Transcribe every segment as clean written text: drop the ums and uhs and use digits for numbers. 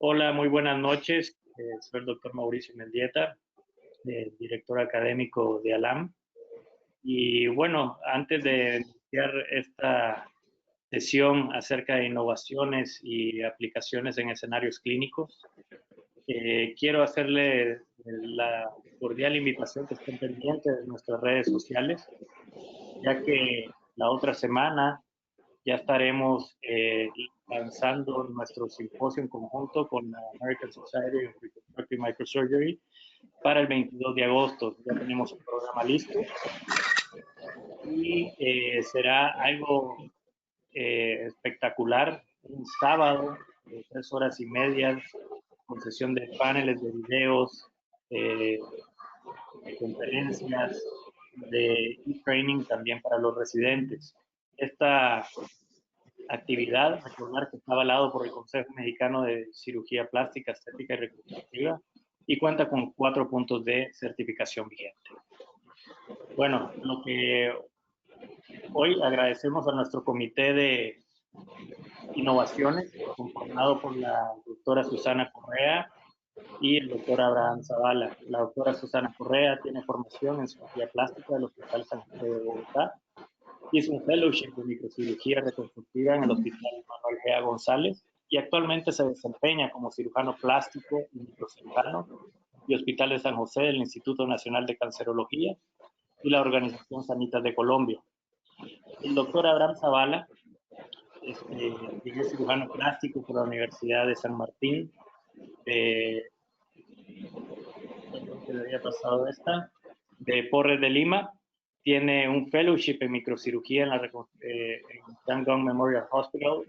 Hola, muy buenas noches. Soy el doctor Mauricio Mendieta, director académico de ALAM. Y bueno, antes de iniciar esta sesión acerca de innovaciones y aplicaciones en escenarios clínicos, quiero hacerle la cordial invitación que estén pendientes de nuestras redes sociales, ya que la otra semana ya estaremos lanzando nuestro simposio en conjunto con la American Society of Reconstructive Microsurgery para el 22 de agosto. Ya tenemos un programa listo y será algo espectacular, un sábado de 3 horas y media, con sesión de paneles, de videos, de conferencias, de e-training también para los residentes. Esta actividad, recordar que está avalado por el Consejo Mexicano de Cirugía Plástica, Estética y Reconstructiva y cuenta con 4 puntos de certificación vigente. Bueno, lo que hoy agradecemos a nuestro comité de innovaciones, conformado por la doctora Susana Correa y el doctor Abraham Zavala. La doctora Susana Correa tiene formación en cirugía plástica del Hospital San José de Bogotá. Hizo un fellowship de microcirugía reconstructiva en el Hospital Manuel Gea González y actualmente se desempeña como cirujano plástico y microcirujano y Hospital de San José del Instituto Nacional de Cancerología y la Organización Sanitas de Colombia. El doctor Abraham Zavala es cirujano plástico por la Universidad de San Martín, de Porres de Lima. Tiene un fellowship en microcirugía en Yangon Memorial Hospital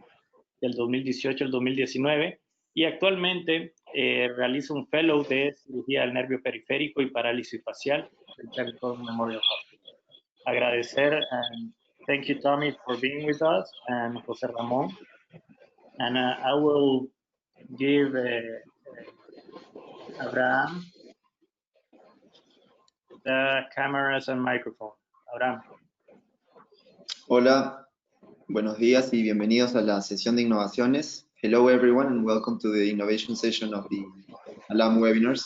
del 2018 al 2019 y actualmente realiza un fellow de cirugía del nervio periférico y parálisis facial en Yangon Memorial Hospital. Agradecer and thank you, Tommy, for being with us, and José Ramón. And I will give Abraham the cameras and microphone. Abraham. Hola, buenos días y bienvenidos a la sesión de innovaciones. Hello everyone and welcome to the innovation session of the ALAM webinars.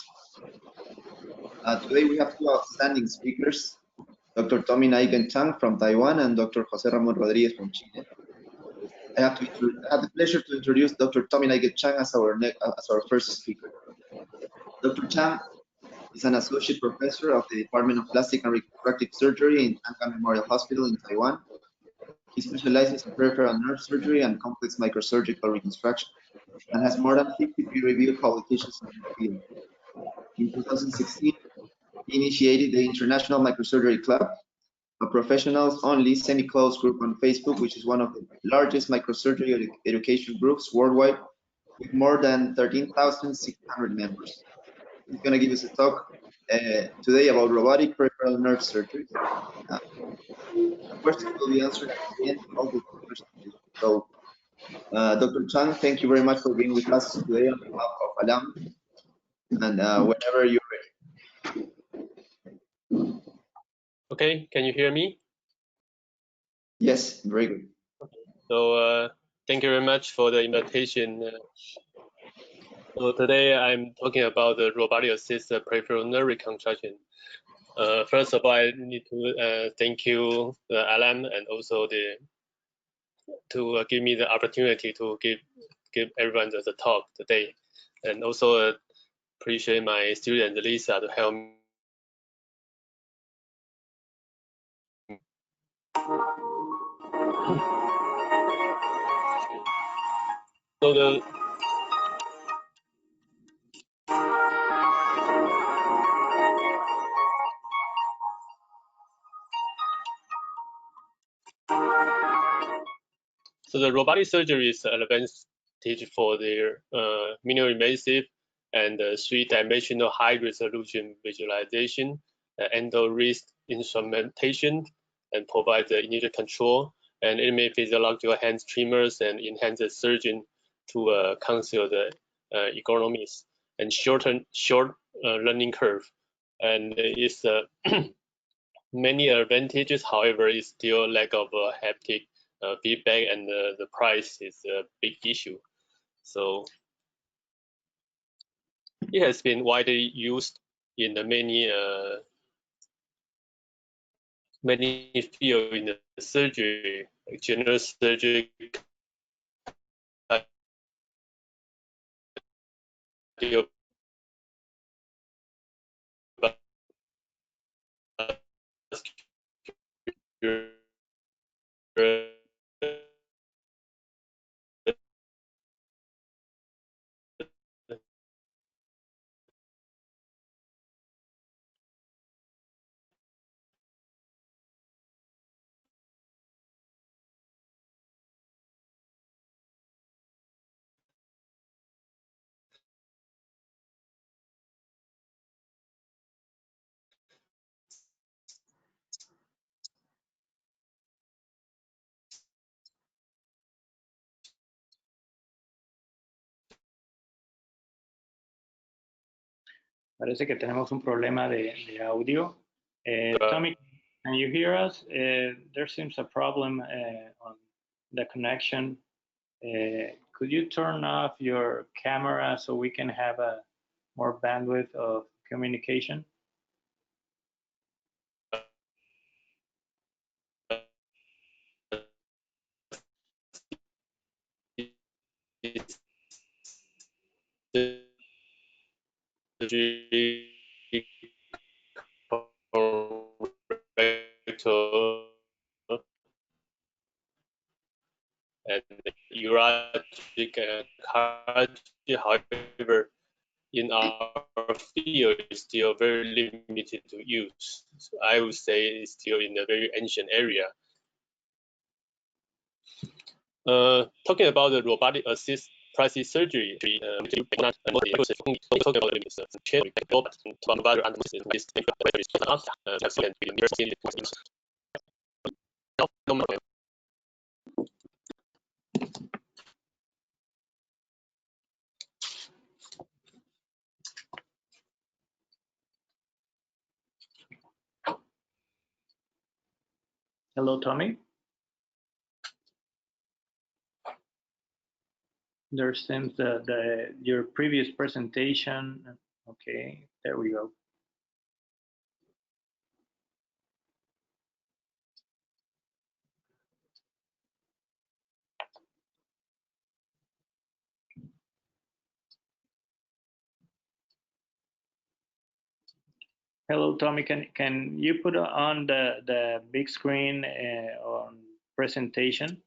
Today we have two outstanding speakers, Dr. Tommy Naiken Chang from Taiwan and Dr. José Ramón Rodríguez from Chile. I have the pleasure to introduce Dr. Tommy Naiken Chang as our first speaker. Dr. Chang is an associate professor of the Department of Plastic and Reconstructive Surgery in Yangon Memorial Hospital in Taiwan. He specializes in peripheral nerve surgery and complex microsurgical reconstruction and has more than 50 peer-reviewed publications in the field. In 2016, he initiated the International Microsurgery Club, a professionals-only semi-closed group on Facebook, which is one of the largest microsurgery education groups worldwide, with more than 13,600 members. He's going to give us a talk today about robotic peripheral nerve surgery. Questions will be answered at the end of the presentation. So, Dr. Chang, thank you very much for being with us today on behalf of ALAM. And whenever you're ready. Okay, can you hear me? Yes, very good. Okay. So, thank you very much for the invitation. So today I'm talking about the robotic assisted peripheral nerve reconstruction. First of all, I need to thank you, the ALAM, and also to give me the opportunity to give everyone the talk today, and also appreciate my student Lisa to help me. So the robotic surgery is an advantage for their minimally invasive and 3-dimensional high-resolution visualization, endo-wrist instrumentation, and provide the initial control and eliminate physiological hand tremors and enhance the surgeon to conceal the ergonomies and short learning curve. And it's many advantages. However, it's still lack of haptic feedback, and the price is a big issue. So it has been widely used in the many fields in the surgery, like general surgery, Parece que tenemos un problema de audio. Tommy, can you hear us? There seems a problem on the connection. Could you turn off your camera so we can have a more bandwidth of communication? And urologic and cardiology, however, in our field is still very limited to use. So I would say it's still in a very ancient area. Talking about the robotic assist plastic surgery, Hello, Tommy. There seems your previous presentation. Okay, there we go. Hello, Tommy. Can you put on the big screen on presentation?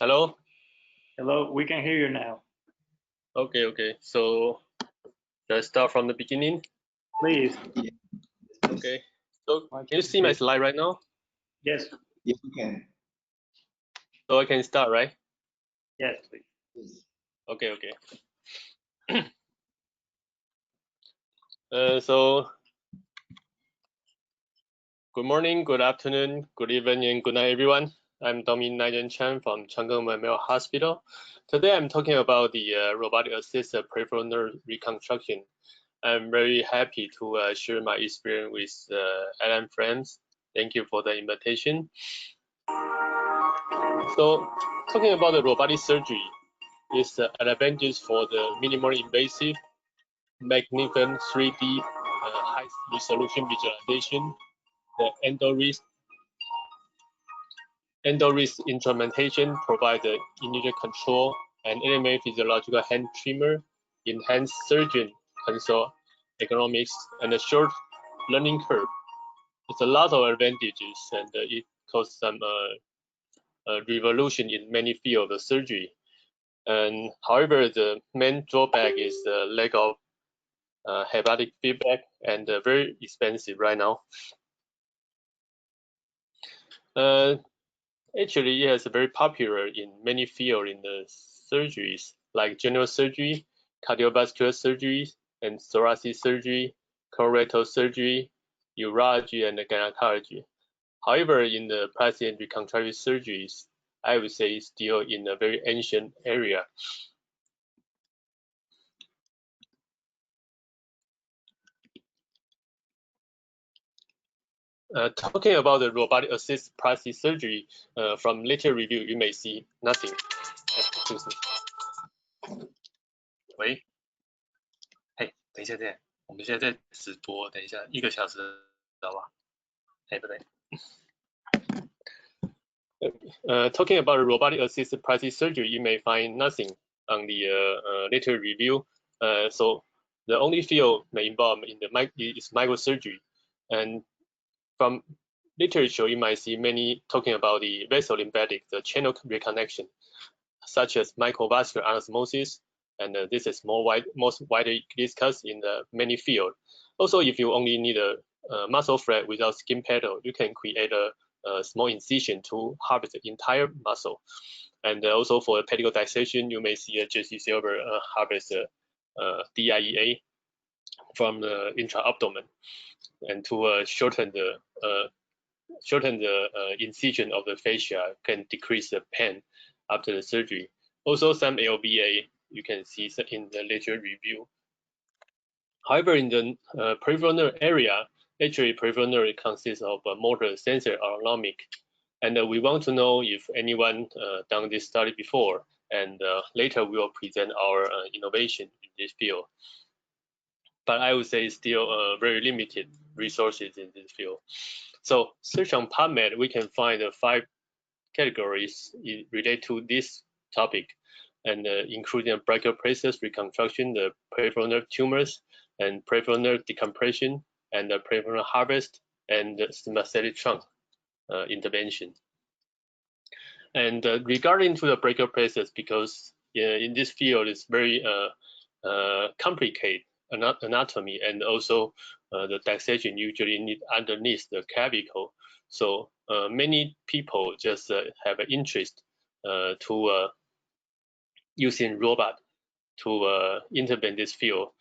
Hello? Hello, we can hear you now. Okay. So let's start from the beginning. Please. Okay. So can you see my slide right now? Yes. Yes, we can. So I can start, right? Yes, please. Yes. Okay. So good morning, good afternoon, good evening, and good night, everyone. I'm Tommy Nigel Chan from Chang'an Memorial Hospital. Today I'm talking about the robotic assisted peripheral nerve reconstruction. I'm very happy to share my experience with Alan friends. Thank you for the invitation. So talking about the robotic surgery is an advantage for the minimally invasive, magnificent 3D high resolution visualization, the EndoWrist instrumentation provides the initial control and eliminate physiological hand tremor, enhance surgeon console economics, and a short learning curve. It's a lot of advantages, and it caused some revolution in many fields of surgery. And however, the main drawback is the lack of hepatic feedback and very expensive right now. Actually, it is very popular in many fields in the surgeries, like general surgery, cardiovascular surgery, and thoracic surgery, colorectal surgery, urology, and gynecology. However, in the plastic and reconstructive surgeries, I would say it's still in a very ancient area. Talking about the robotic assisted plastic surgery, from later review, you may see nothing. 喂，嘿，等一下，我们现在在直播，等一下1个小时，知道吧？哎，不对。Talking about robotic assisted plastic surgery, you may find nothing on the later review. So the only field may involve in the is microsurgery, and from literature you might see many talking about the vasolymphatic, the channel reconnection, such as microvascular anastomosis, and this is most widely discussed in the many fields. Also, if you only need a muscle flap without skin pedal, you can create a small incision to harvest the entire muscle. And also for the pedicle dissection, you may see a Jesse Silver harvest DIEA from the intra-abdomen, and to shorten the incision of the fascia can decrease the pain after the surgery. Also, some LVA you can see in the later review. However, in the peripheral nerve area, actually peripheral nerve consists of motor, sensor, autonomic, and we want to know if anyone done this study before, and later we will present our innovation in this field. But I would say it's still very limited resources in this field. So search on PubMed, we can find 5 categories related to this topic, and including brachioplexus reconstruction, the peripheral nerve tumors, and peripheral nerve decompression, and the peripheral harvest, and the sympathetic trunk intervention. And regarding to the brachioplexus, because in this field it's very complicated anatomy, and also the dissection usually need underneath the clavicle. So many people just have an interest to using robot to intervene this field.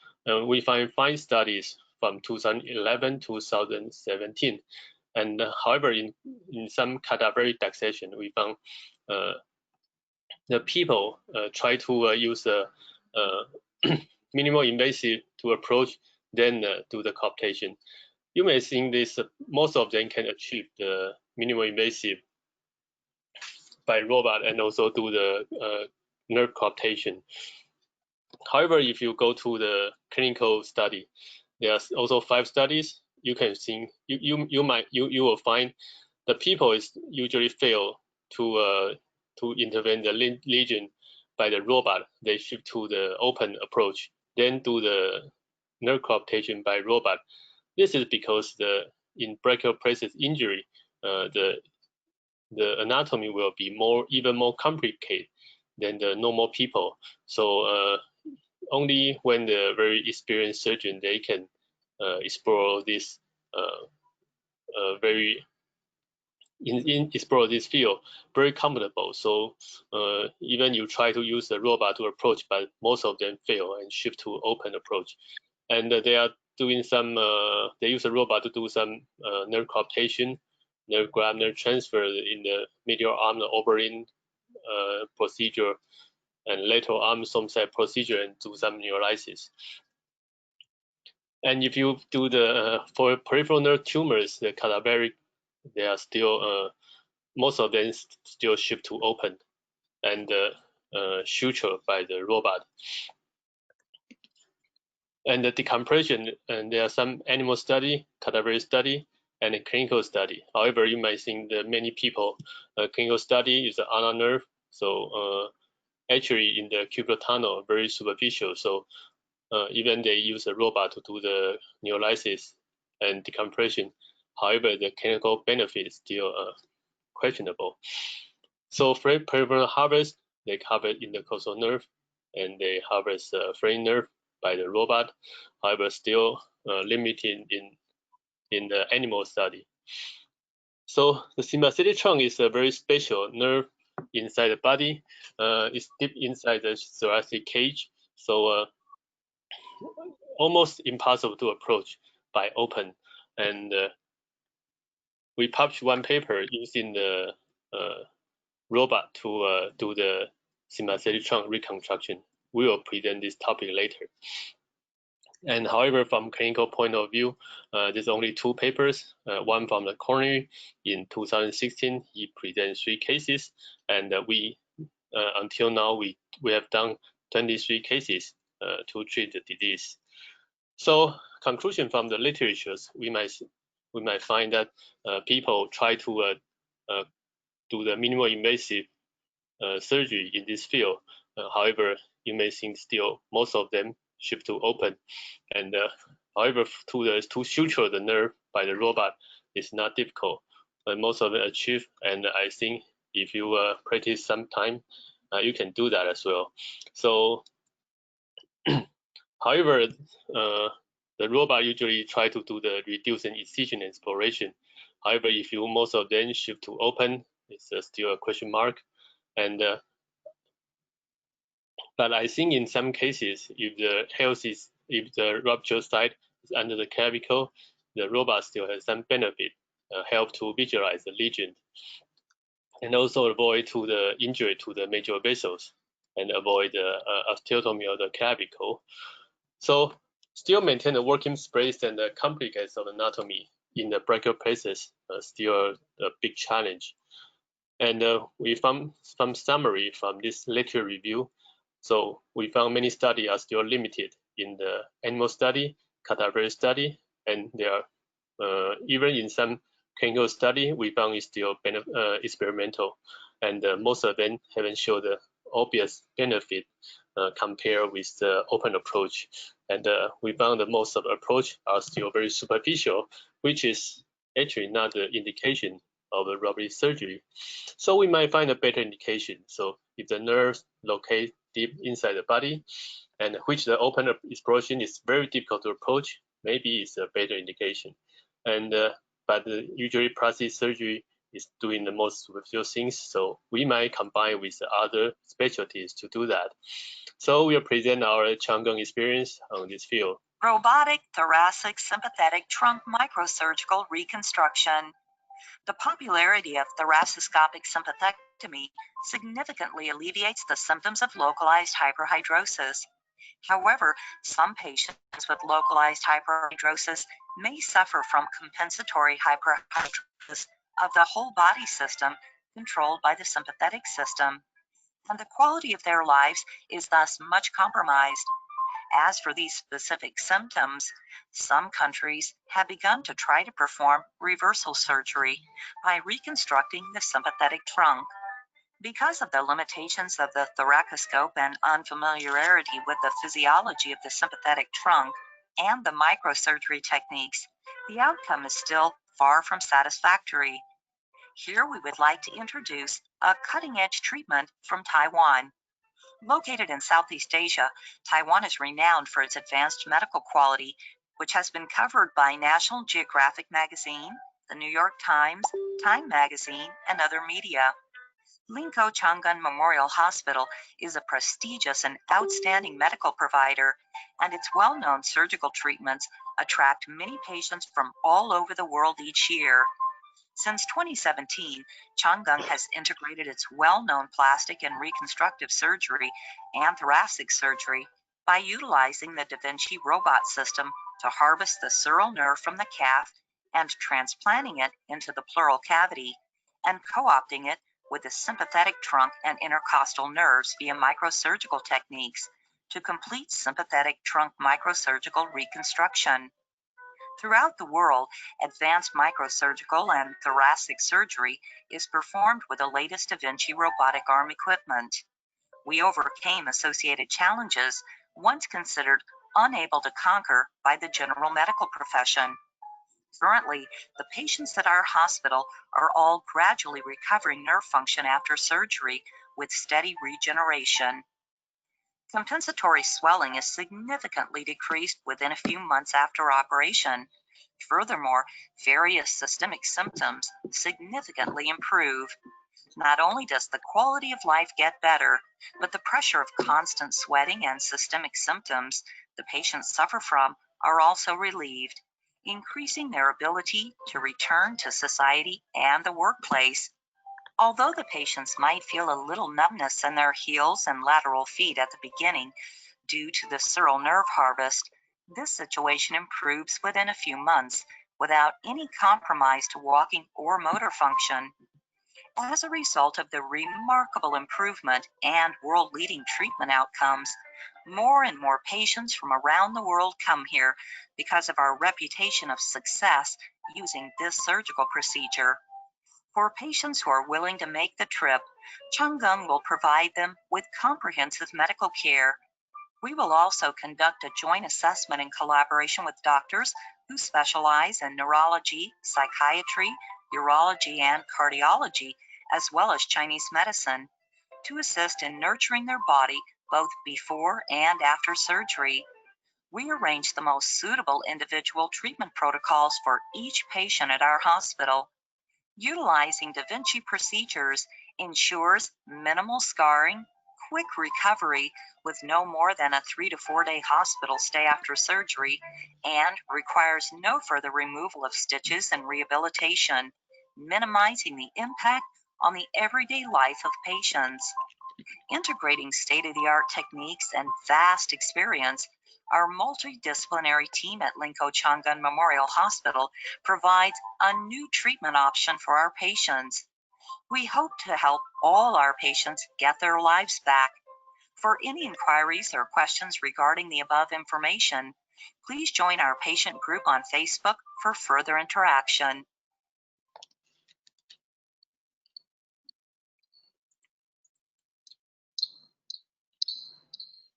We find 5 studies from 2011 to 2017. And however, in some cadaveric dissection, we found the people try to use a minimal invasive to approach, then do the coaptation. You may think this most of them can achieve the minimal invasive by robot and also do the nerve coaptation. However, if you go to the clinical study, there are also 5 studies. You can see you will find the people is usually fail to intervene the lesion by the robot. They shift to the open approach, then do the nerve coaptation by robot. This is because in brachioplexus injury, the anatomy will be even more complicated than the normal people. So only when the very experienced surgeon they can explore this explore this field very comfortable. So even you try to use the robot to approach, but most of them fail and shift to open approach. And they are doing some they use a robot to do some nerve coaptation, nerve grab, nerve transfer in the medial arm, the Oberlin procedure, and lateral arm Somside procedure, and do some neurolysis. And if you do the for peripheral nerve tumors, the cadaveric, they are still most of them still shift to open and suture by the robot. And the decompression, and there are some animal study, cadaveric study, and a clinical study. However, you might think that many people clinical study is the ulnar nerve, so actually in the cubital tunnel very superficial. So even they use a robot to do the neurolysis and decompression. However, the clinical benefit is still questionable. So for peripheral harvest, they cover intercostal nerve, and they harvest frame nerve by the robot. However, still limited in the animal study. So the sympathetic trunk is a very special nerve inside the body. It's deep inside the thoracic cage, so almost impossible to approach by open. And we published 1 paper using the robot to do the sympathetic trunk reconstruction. We will present this topic later. And however, from clinical point of view, there's only 2 papers, one from the coronary in 2016. He presents 3 cases, and we until now we have done 23 cases to treat the disease. So conclusion from the literatures, we might find that people try to do the minimal invasive surgery in this field. However, you may think still most of them shift to open, and however, to suture the nerve by the robot is not difficult, but most of it achieve. And I think if you practice some time, you can do that as well. So, however, the robot usually try to do the reducing incision exploration. However, if you most of them shift to open, it's still a question mark. And but I think in some cases, if the rupture site is under the clavicle, the robot still has some benefit, help to visualize the lesion, and also avoid to the injury to the major vessels, and avoid the osteotomy of the clavicle. So still maintain the working space and the complications of anatomy in the brachial places, still a big challenge. And we found some summary from this literature review. So we found many studies are still limited in the animal study, cadaver study, and there are even in some clinical study we found is still experimental, and most of them haven't shown the obvious benefit compared with the open approach. And we found that most of the approach are still very superficial, which is actually not the indication of a robotic surgery. So we might find a better indication. So if the nerves locate deep inside the body, and which the open exploration is very difficult to approach, maybe it's a better indication. And but usually plastic surgery is doing the most superficial things, so we might combine with other specialties to do that. So we'll present our Chang'an experience on this field. Robotic thoracic sympathetic trunk microsurgical reconstruction. The popularity of thoracoscopic sympathectomy significantly alleviates the symptoms of localized hyperhidrosis. However, some patients with localized hyperhidrosis may suffer from compensatory hyperhidrosis of the whole body system controlled by the sympathetic system, and the quality of their lives is thus much compromised. As for these specific symptoms, some countries have begun to try to perform reversal surgery by reconstructing the sympathetic trunk. Because of the limitations of the thoracoscope and unfamiliarity with the physiology of the sympathetic trunk and the microsurgery techniques, the outcome is still far from satisfactory. Here we would like to introduce a cutting-edge treatment from Taiwan. Located in Southeast Asia, Taiwan is renowned for its advanced medical quality, which has been covered by National Geographic magazine, the New York Times, Time magazine, and other media. Linkou Chang'an Memorial Hospital is a prestigious and outstanding medical provider, and its well-known surgical treatments attract many patients from all over the world each year. Since 2017, Chang'an has integrated its well-known plastic and reconstructive surgery and thoracic surgery by utilizing the Da Vinci robot system to harvest the sural nerve from the calf and transplanting it into the pleural cavity, and co-opting it with the sympathetic trunk and intercostal nerves via microsurgical techniques to complete sympathetic trunk microsurgical reconstruction. Throughout the world, advanced microsurgical and thoracic surgery is performed with the latest Da Vinci robotic arm equipment. We overcame associated challenges once considered unable to conquer by the general medical profession. Currently, the patients at our hospital are all gradually recovering nerve function after surgery with steady regeneration. Compensatory swelling is significantly decreased within a few months after operation. Furthermore, various systemic symptoms significantly improve. Not only does the quality of life get better, but the pressure of constant sweating and systemic symptoms the patients suffer from are also relieved, increasing their ability to return to society and the workplace. Although the patients might feel a little numbness in their heels and lateral feet at the beginning due to the sural nerve harvest, This situation improves within a few months without any compromise to walking or motor function. As a result of the remarkable improvement and world-leading treatment outcomes, more and more patients from around the world come here because of our reputation of success using this surgical procedure. For patients who are willing to make the trip, Changgung will provide them with comprehensive medical care. We will also conduct a joint assessment in collaboration with doctors who specialize in neurology, psychiatry, urology, and cardiology, as well as Chinese medicine, to assist in nurturing their body both before and after surgery. We arrange the most suitable individual treatment protocols for each patient at our hospital. Utilizing Da Vinci procedures ensures minimal scarring, quick recovery with no more than a 3 to 4 day hospital stay after surgery, and requires no further removal of stitches and rehabilitation, minimizing the impact on the everyday life of patients. Integrating state-of-the-art techniques and vast experience, our multidisciplinary team at Linkou Changgun Memorial Hospital provides a new treatment option for our patients. We hope to help all our patients get their lives back. For any inquiries or questions regarding the above information, please join our patient group on Facebook for further interaction.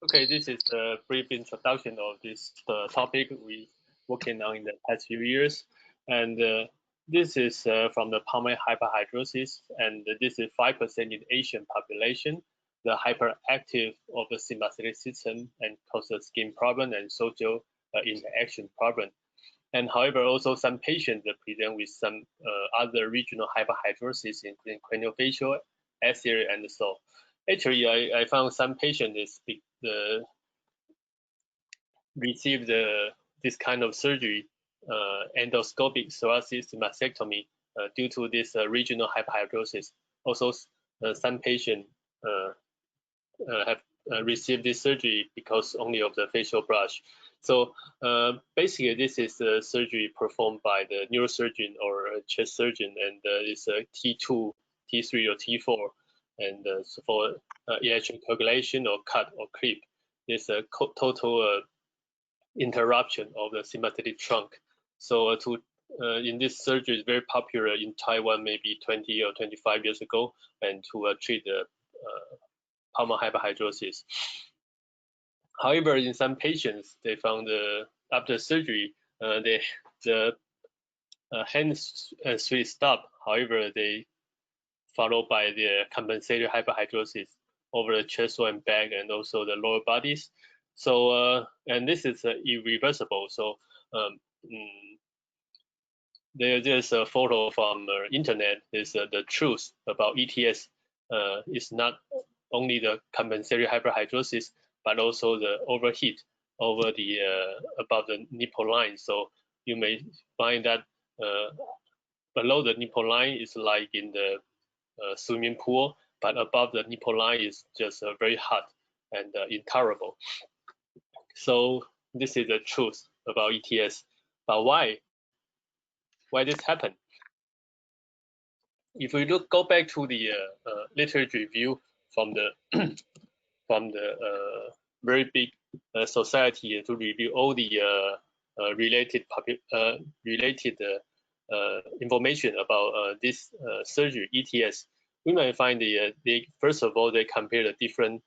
Okay, this is a brief introduction of this topic we working on in the past few years, and this is from the pulmonary hyperhidrosis, and this is 5% in Asian population. The hyperactive of the sympathetic system and causes skin problem and social interaction problem. And however, also some patients present with some other regional hyperhidrosis, including craniofacial, axial, and so. Actually, I found some patients receive this kind of surgery, endoscopic thoracic mastectomy, due to this regional hyperhidrosis. Also, some patients have received this surgery because only of the facial brush. So basically, this is a surgery performed by the neurosurgeon or a chest surgeon, and it's a T2, T3, or T4, and so for electric coagulation or cut or clip. There's a total interruption of the sympathetic trunk. So in this surgery is very popular in Taiwan, maybe 20 or 25 years ago, and to treat the pulmonary hyperhidrosis. However, in some patients, they found after surgery, the hand sweat stop. However, they followed by the compensated hyperhidrosis over the chest wall and back, and also the lower bodies. So, and this is irreversible. So, there's a photo from internet. Is the truth about ETS is not only the compensated hyperhidrosis, but also the overheat over the above the nipple line. So you may find that below the nipple line is like in the swimming pool, but above the nipple line is just very hot and intolerable. So this is the truth about ETS. But why this happened? If we go back to the literature review from the very big society to review all the related information about this surgery, ETS, we might find they first of all they compare the different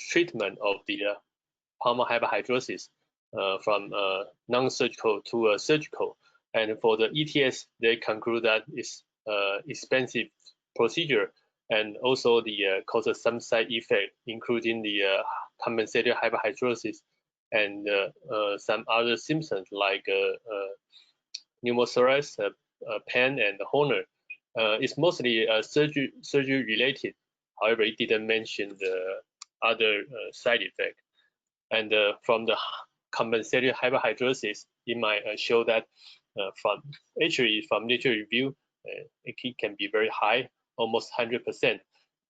treatment of the pulmonary hyperhidrosis from non-surgical to surgical, and for the ETS they conclude that it's expensive procedure, and also the causes some side effect, including the compensated hyperhidrosis and some other symptoms like pneumothorax, pain, and horner. It's mostly surgery related. However, it didn't mention the other side effect. And from the compensated hyperhidrosis, it might show that from literature review, it can be very high, almost 100%.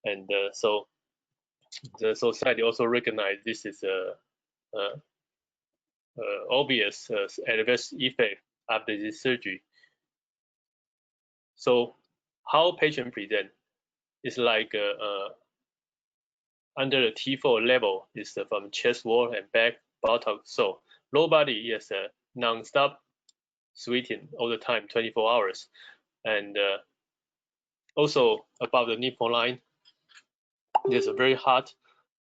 And so the society also recognized this is obvious adverse effect after this surgery. So how patient present is like under the T4 level is from chest wall and back, buttocks. So low body is non-stop sweating all the time, 24 hours. And also above the nipple line, there's a very hot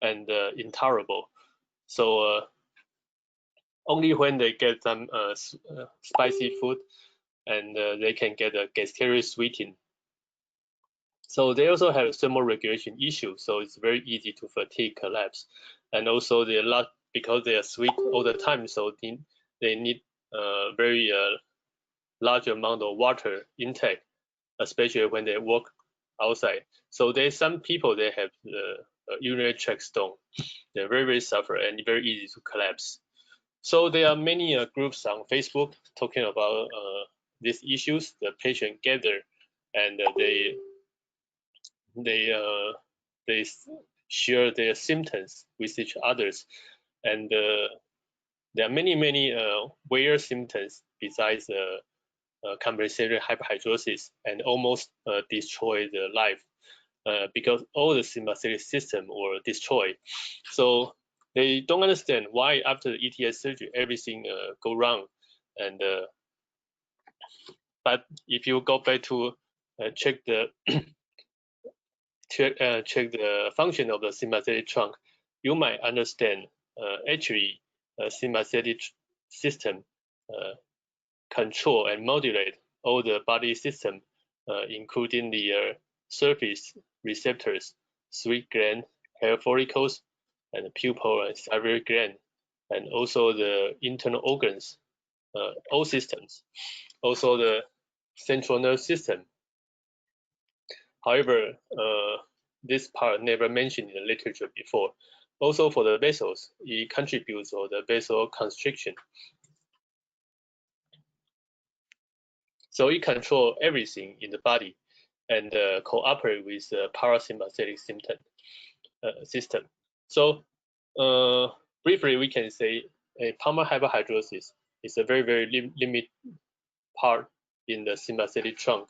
and intolerable. So only when they get some spicy food and they can get a gastric sweating. So they also have thermoregulation issues, so it's very easy to fatigue collapse. And also they're not, because they are sweet all the time, so they need a very large amount of water intake, especially when they walk outside. So there's some people, they have urinary tract stone. They're very, very suffer and very easy to collapse. So there are many groups on Facebook talking about these issues. The patient gather and they share their symptoms with each others, and there are many weird symptoms besides compensatory hyperhidrosis and almost destroy the life because all the sympathetic system were destroyed. So they don't understand why after the ETS surgery everything go wrong, and but if you go back to check the check the function of the sympathetic trunk, you might understand actually sympathetic system control and modulate all the body system, including the surface receptors, sweat gland, hair follicles, and pupil and salivary gland, and also the internal organs, all systems, also the central nervous system. However, this part never mentioned in the literature before. Also for the vessels, it contributes to the vasoconstriction. So it controls everything in the body and cooperate with the parasympathetic system. So briefly, we can say a pulmonary hyperhidrosis is a very, very limited part in the sympathetic trunk.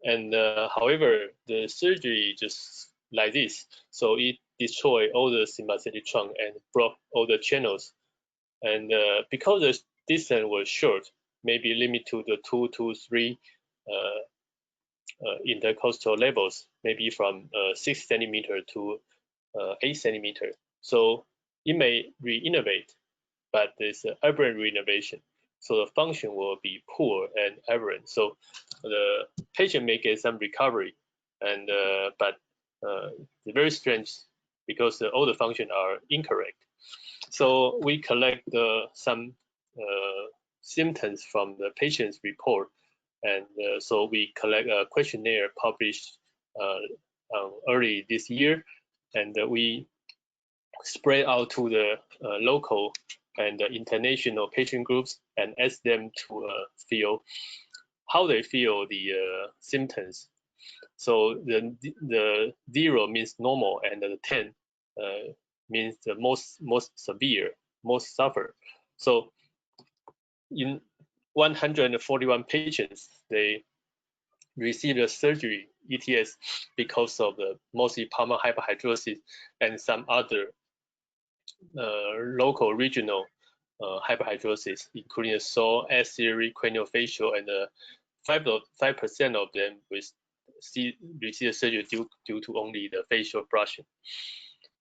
And however, the surgery just like this, so it destroyed all the sympathetic trunk and broke all the channels. And because the distance was short, maybe limited to the 2 to 3 intercostal levels, maybe from 6 centimeter to 8 centimeter. So it may re-innovate, but there's an aberrant re-innovation. So the function will be poor and aberrant. So the patient may get some recovery, and but it's very strange because all the functions are incorrect. So we collect some symptoms from the patient's report, and so we collect a questionnaire published early this year, and we spread out to the local and international patient groups and ask them to feel how they feel the symptoms. So the 0 means normal, and the 10 means the most severe, most suffer. So in 141 patients, they received a surgery, ETS, because of the mostly pulmonary hyperhidrosis and some other local regional hyperhidrosis, including a sore, axillary, craniofacial, and 5% of them receive surgery due to only the facial brushing.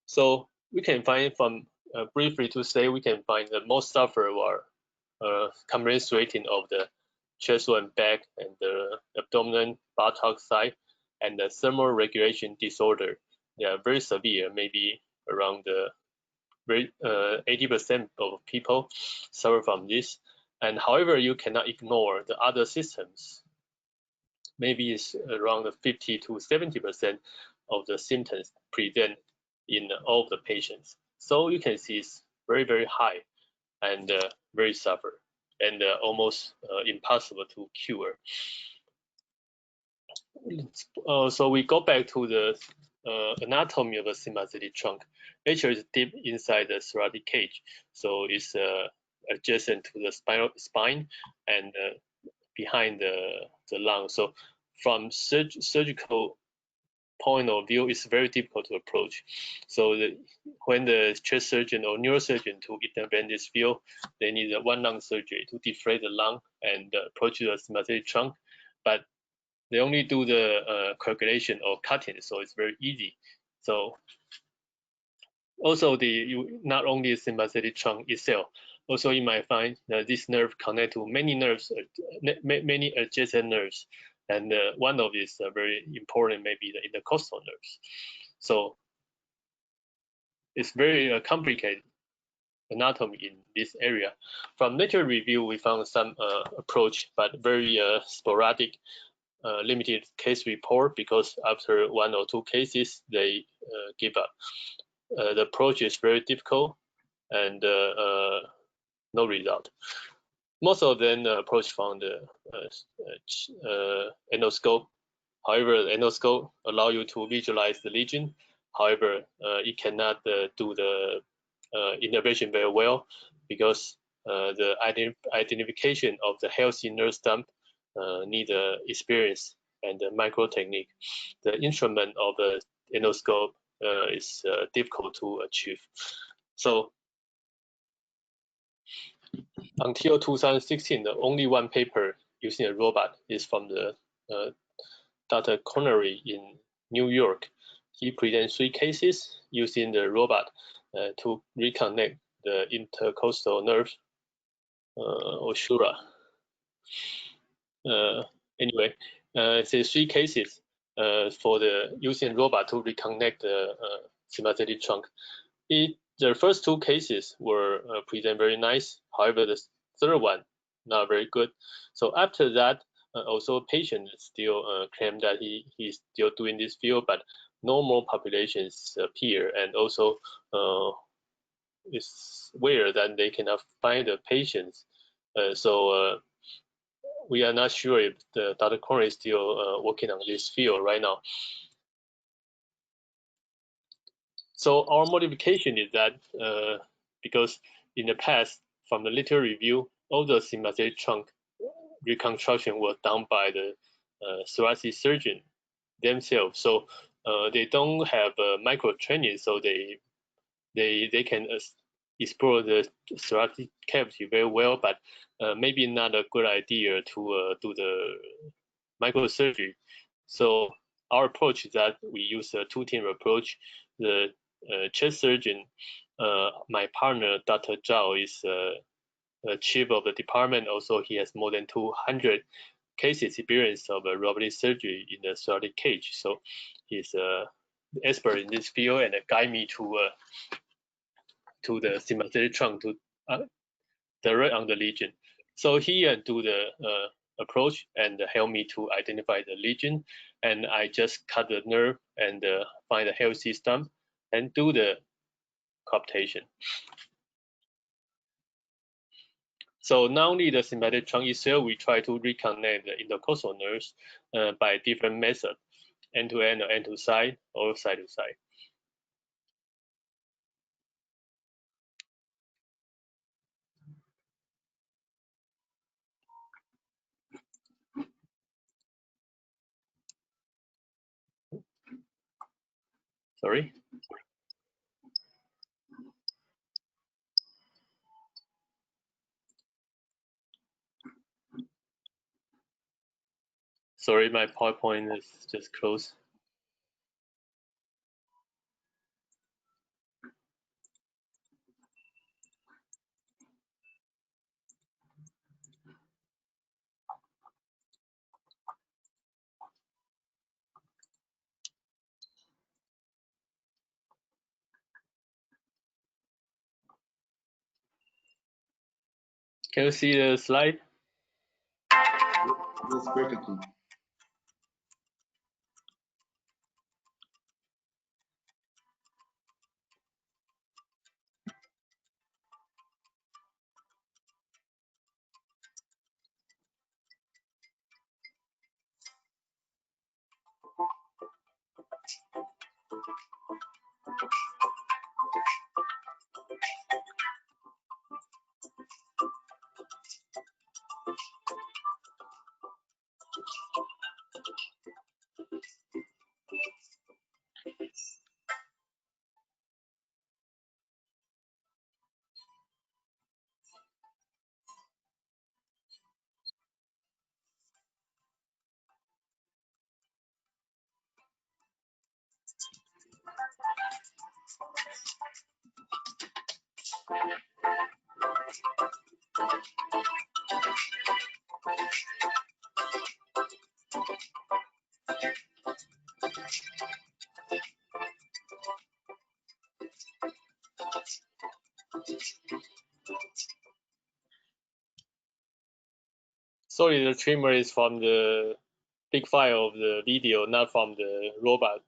So we can find from briefly to say, we can find the most suffer were compensating of the chest and back and the abdomen, buttock side, and the thermal regulation disorder. They are very severe, maybe around the 80% of people suffer from this. And however, you cannot ignore the other systems. Maybe it's around 50 to 70% of the symptoms present in all of the patients. So you can see it's very, very high and very suffer and almost impossible to cure. So we go back to the anatomy of the sympathetic trunk. Actually, it's deep inside the thoracic cage, so it's adjacent to the spine and behind the lung. So from surgical point of view, it's very difficult to approach. So when the chest surgeon or neurosurgeon to intervene this field, they need a one lung surgery to deflate the lung and approach the sympathetic trunk. But they only do the coagulation or cutting, so it's very easy. So also not only the sympathetic trunk itself, also you might find that this nerve connect to many nerves, many adjacent nerves, and one of these very important maybe the intercostal nerves. So it's very complicated anatomy in this area. From literature review, we found some approach, but very sporadic, limited case report, because after 1 or 2 cases, they give up. The approach is very difficult and no result. Most of them approach from the endoscope. However, the endoscope allow you to visualize the lesion. However, it cannot do the intervention very well, because the identification of the healthy nerve stump need experience and micro technique. The instrument of the endoscope is difficult to achieve. So until 2016, the only one paper using a robot is from the Dr. Connery in New York. He presents 3 cases using the robot to reconnect the intercostal nerve, or Shura. Anyway, it's 3 cases for the using robot to reconnect the sympathetic trunk. The first 2 cases were present very nice. However, the third one not very good. So after that, also patient still claim that he's still doing this field, but no more populations appear, and also it's weird that they cannot find the patients. So we are not sure if the Dr. Connery is still working on this field right now. So our modification is that because in the past, from the literature review, all the sympathetic trunk reconstruction was done by the thoracic surgeon themselves. So they don't have micro training, so they can explore the thoracic cavity very well, but maybe not a good idea to do the microsurgery. So our approach is that we use a 2-team approach. The chest surgeon, my partner, Dr. Zhao, is the chief of the department. Also, he has more than 200 cases experience of robotic surgery in the thoracic cage. So he's an expert in this field and guide me to the sympathetic trunk to direct on the lesion. So he do the approach and help me to identify the lesion, and I just cut the nerve and find a healthy stump and do the coaptation. So not only the sympathetic trunk itself, we try to reconnect the intercostal nerves by different methods, end-to-end or end-to-side or side-to-side. Sorry? Sorry, my PowerPoint is just closed. Can you see the slide? Yes, perfectly. Sorry, the tremor is from the big file of the video, not from the robot.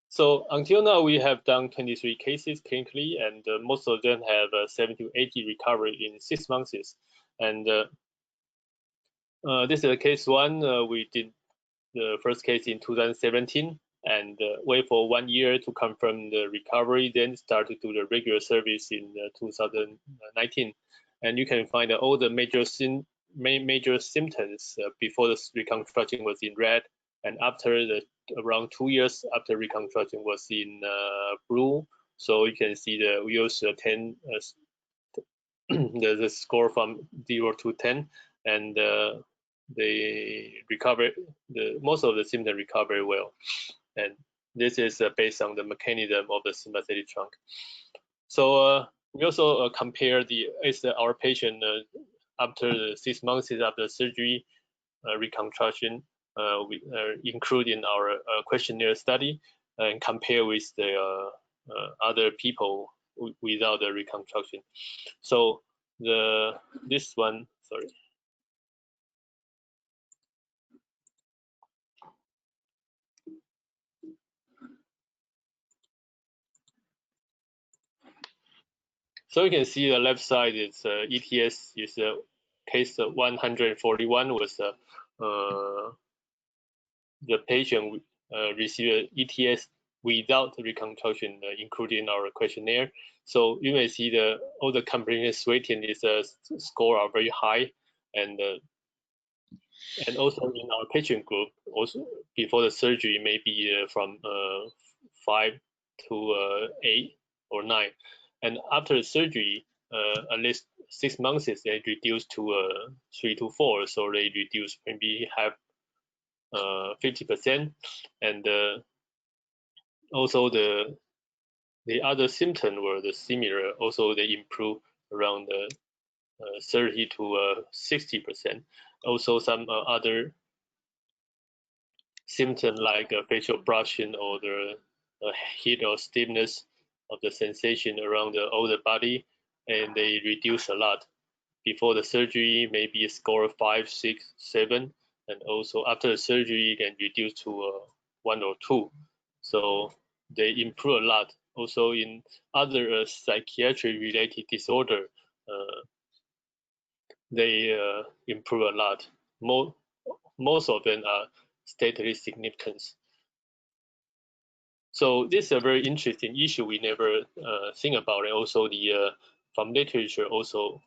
So until now, we have done 23 cases clinically, and most of them have 70 to 80 recovery in 6 months. And this is case 1. We did the first case in 2017 and wait for 1 year to confirm the recovery, then start to do the regular service in 2019. And you can find all the major symptoms before the reconstruction was in red, and after around 2 years after reconstruction was in blue. So you can see we use 10 the score from 0 to 10, and they recover most of the symptoms recover well, and this is based on the mechanism of the sympathetic trunk. So we also compare our patient after the 6 months after surgery reconstruction, we include in our questionnaire study and compare with the other people without the reconstruction. So this one, sorry. So you can see the left side is ETS is case 141 was the patient received ETS without reconstruction, including our questionnaire. So you may see all the comprehensive rating is score are very high, and also in our patient group, also before the surgery, maybe from 5 to 8 or 9, and after the surgery, at least 6 months, they reduced to 3 to 4, so they reduce maybe half 50%, and also the other symptoms were similar. Also, they improve around 30 to 60%. Also, some other symptoms like facial brushing or the heat or stiffness of the sensation around all the body, and they reduce a lot. Before the surgery, maybe a score of 5, 6, 7, and also after the surgery, can reduce to 1 or 2. So they improve a lot. Also in other psychiatric-related disorder, they improve a lot. Most of them are statistically significant. So this is a very interesting issue we never think about, and also from literature also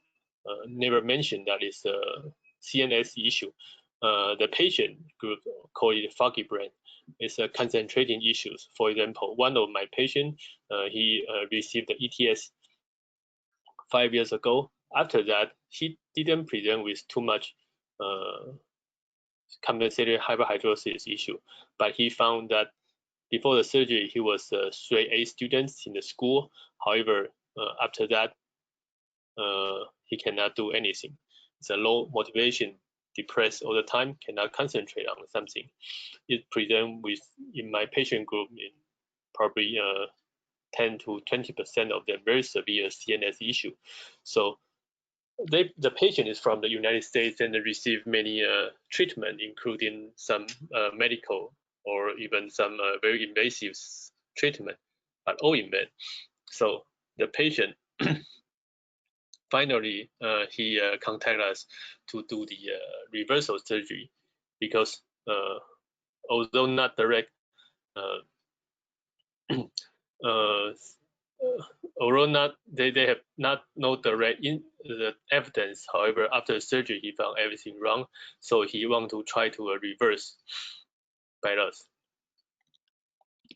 never mentioned that it's a CNS issue. The patient group call it foggy brain. It's a concentrating issues. For example, one of my patients, he received the ETS 5 years ago. After that, he didn't present with too much compensated hyperhidrosis issue, but he found that before the surgery, he was a straight A student in the school. However, after that, he cannot do anything. It's a low motivation, depressed all the time, cannot concentrate on something. It presents with, in my patient group, in probably 10 to 20% of them very severe CNS issue. So the patient is from the United States and they receive many treatment, including some medical or even some very invasive treatment, but all in vain. So the patient finally he contacted us to do the reversal surgery, because although not direct, although not they have no direct the evidence. However, after surgery, he found everything wrong, so he want to try to reverse by us.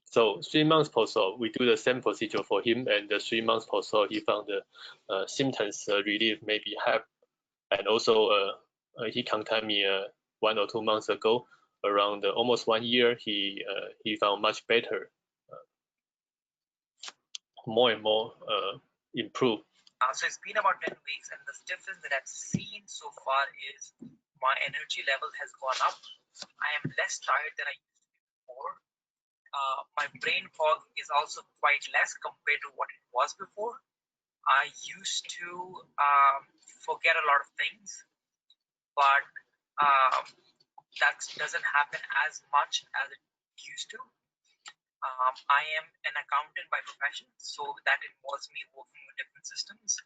So 3 months post-op, we do the same procedure for him, and the 3 months post-op, he found the symptoms relief maybe half, and also he contacted me 1 or 2 months ago. Around almost 1 year, he found much better. more and more improve. So it's been about 10 weeks, and the difference that I've seen so far is my energy level has gone up. I am less tired than I used to be before. My brain fog is also quite less compared to what it was before. I used to forget a lot of things, but that doesn't happen as much as it used to. I am an accountant by profession, so that involves me working with different systems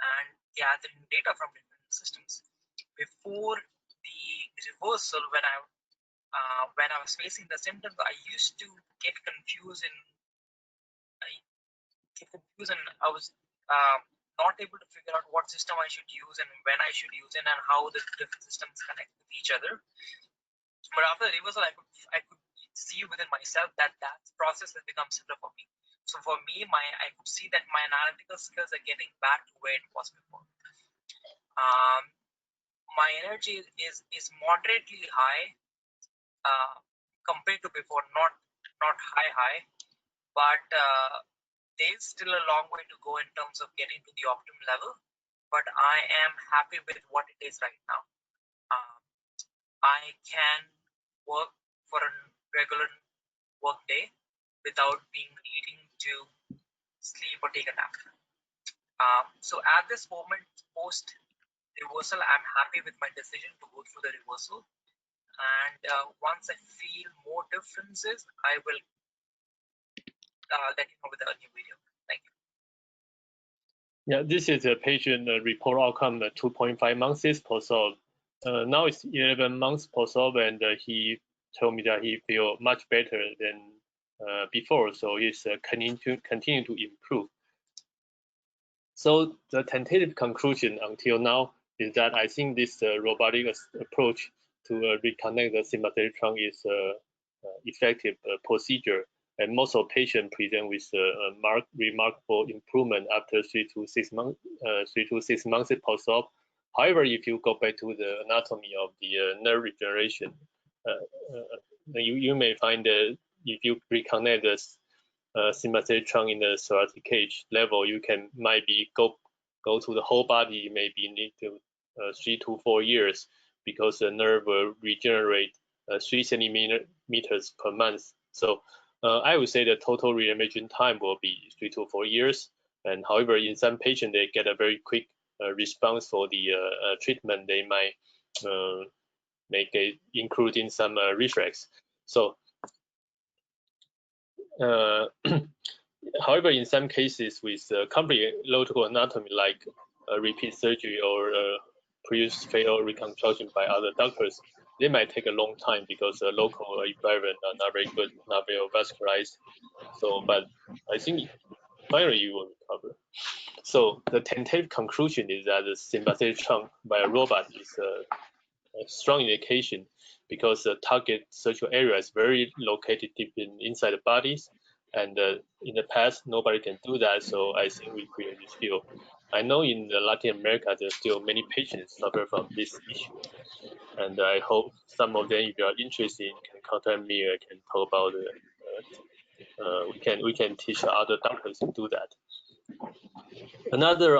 and gathering data from different systems. Before the reversal, when I was facing the symptoms, I used to get confused and I was not able to figure out what system I should use and when I should use it and how the different systems connect with each other. But after the reversal, I could see within myself that process has become simpler for me. So for me, I could see that my analytical skills are getting back to where it was before. My energy is moderately high compared to before, not high, but there's still a long way to go in terms of getting to the optimum level. But I am happy with what it is right now. I can work for a regular work day without needing to sleep or take a nap. So at this moment, post reversal, I'm happy with my decision to go through the reversal. And once I feel more differences, I will let you know with a new video. Thank you. Yeah, this is a patient report outcome 2.5 months post-op. Now it's 11 months post-op, and he told me that he feels much better than before, so he's continue to improve. So the tentative conclusion until now is that I think this robotic approach to reconnect the sympathetic trunk is effective procedure, and most of patients present with remarkable improvement after 3 to 6 months post-op. However, if you go back to the anatomy of the nerve regeneration, you may find that if you reconnect the sympathetic trunk in the thoracic cage level, you might be go to the whole body, maybe need to 3 to 4 years, because the nerve will regenerate 3 centimeters per month. So I would say the total regeneration time will be 3 to 4 years. And however, in some patients, they get a very quick response for the treatment. They might make it including some reflex. So however, in some cases with complete local anatomy, like repeat surgery or previous failed reconstruction by other doctors, they might take a long time because the local environment are not very good, not very vascularized. So, but I think finally you will recover. So the tentative conclusion is that the sympathetic trunk by a robot is a strong indication, because the target surgical area is very located deep inside the bodies. And in the past, nobody can do that, so I think we create this field. I know in Latin America, there's still many patients suffer from this issue. And I hope some of them, if you are interested, can contact me. I can talk about it. We can teach other doctors to do that. Another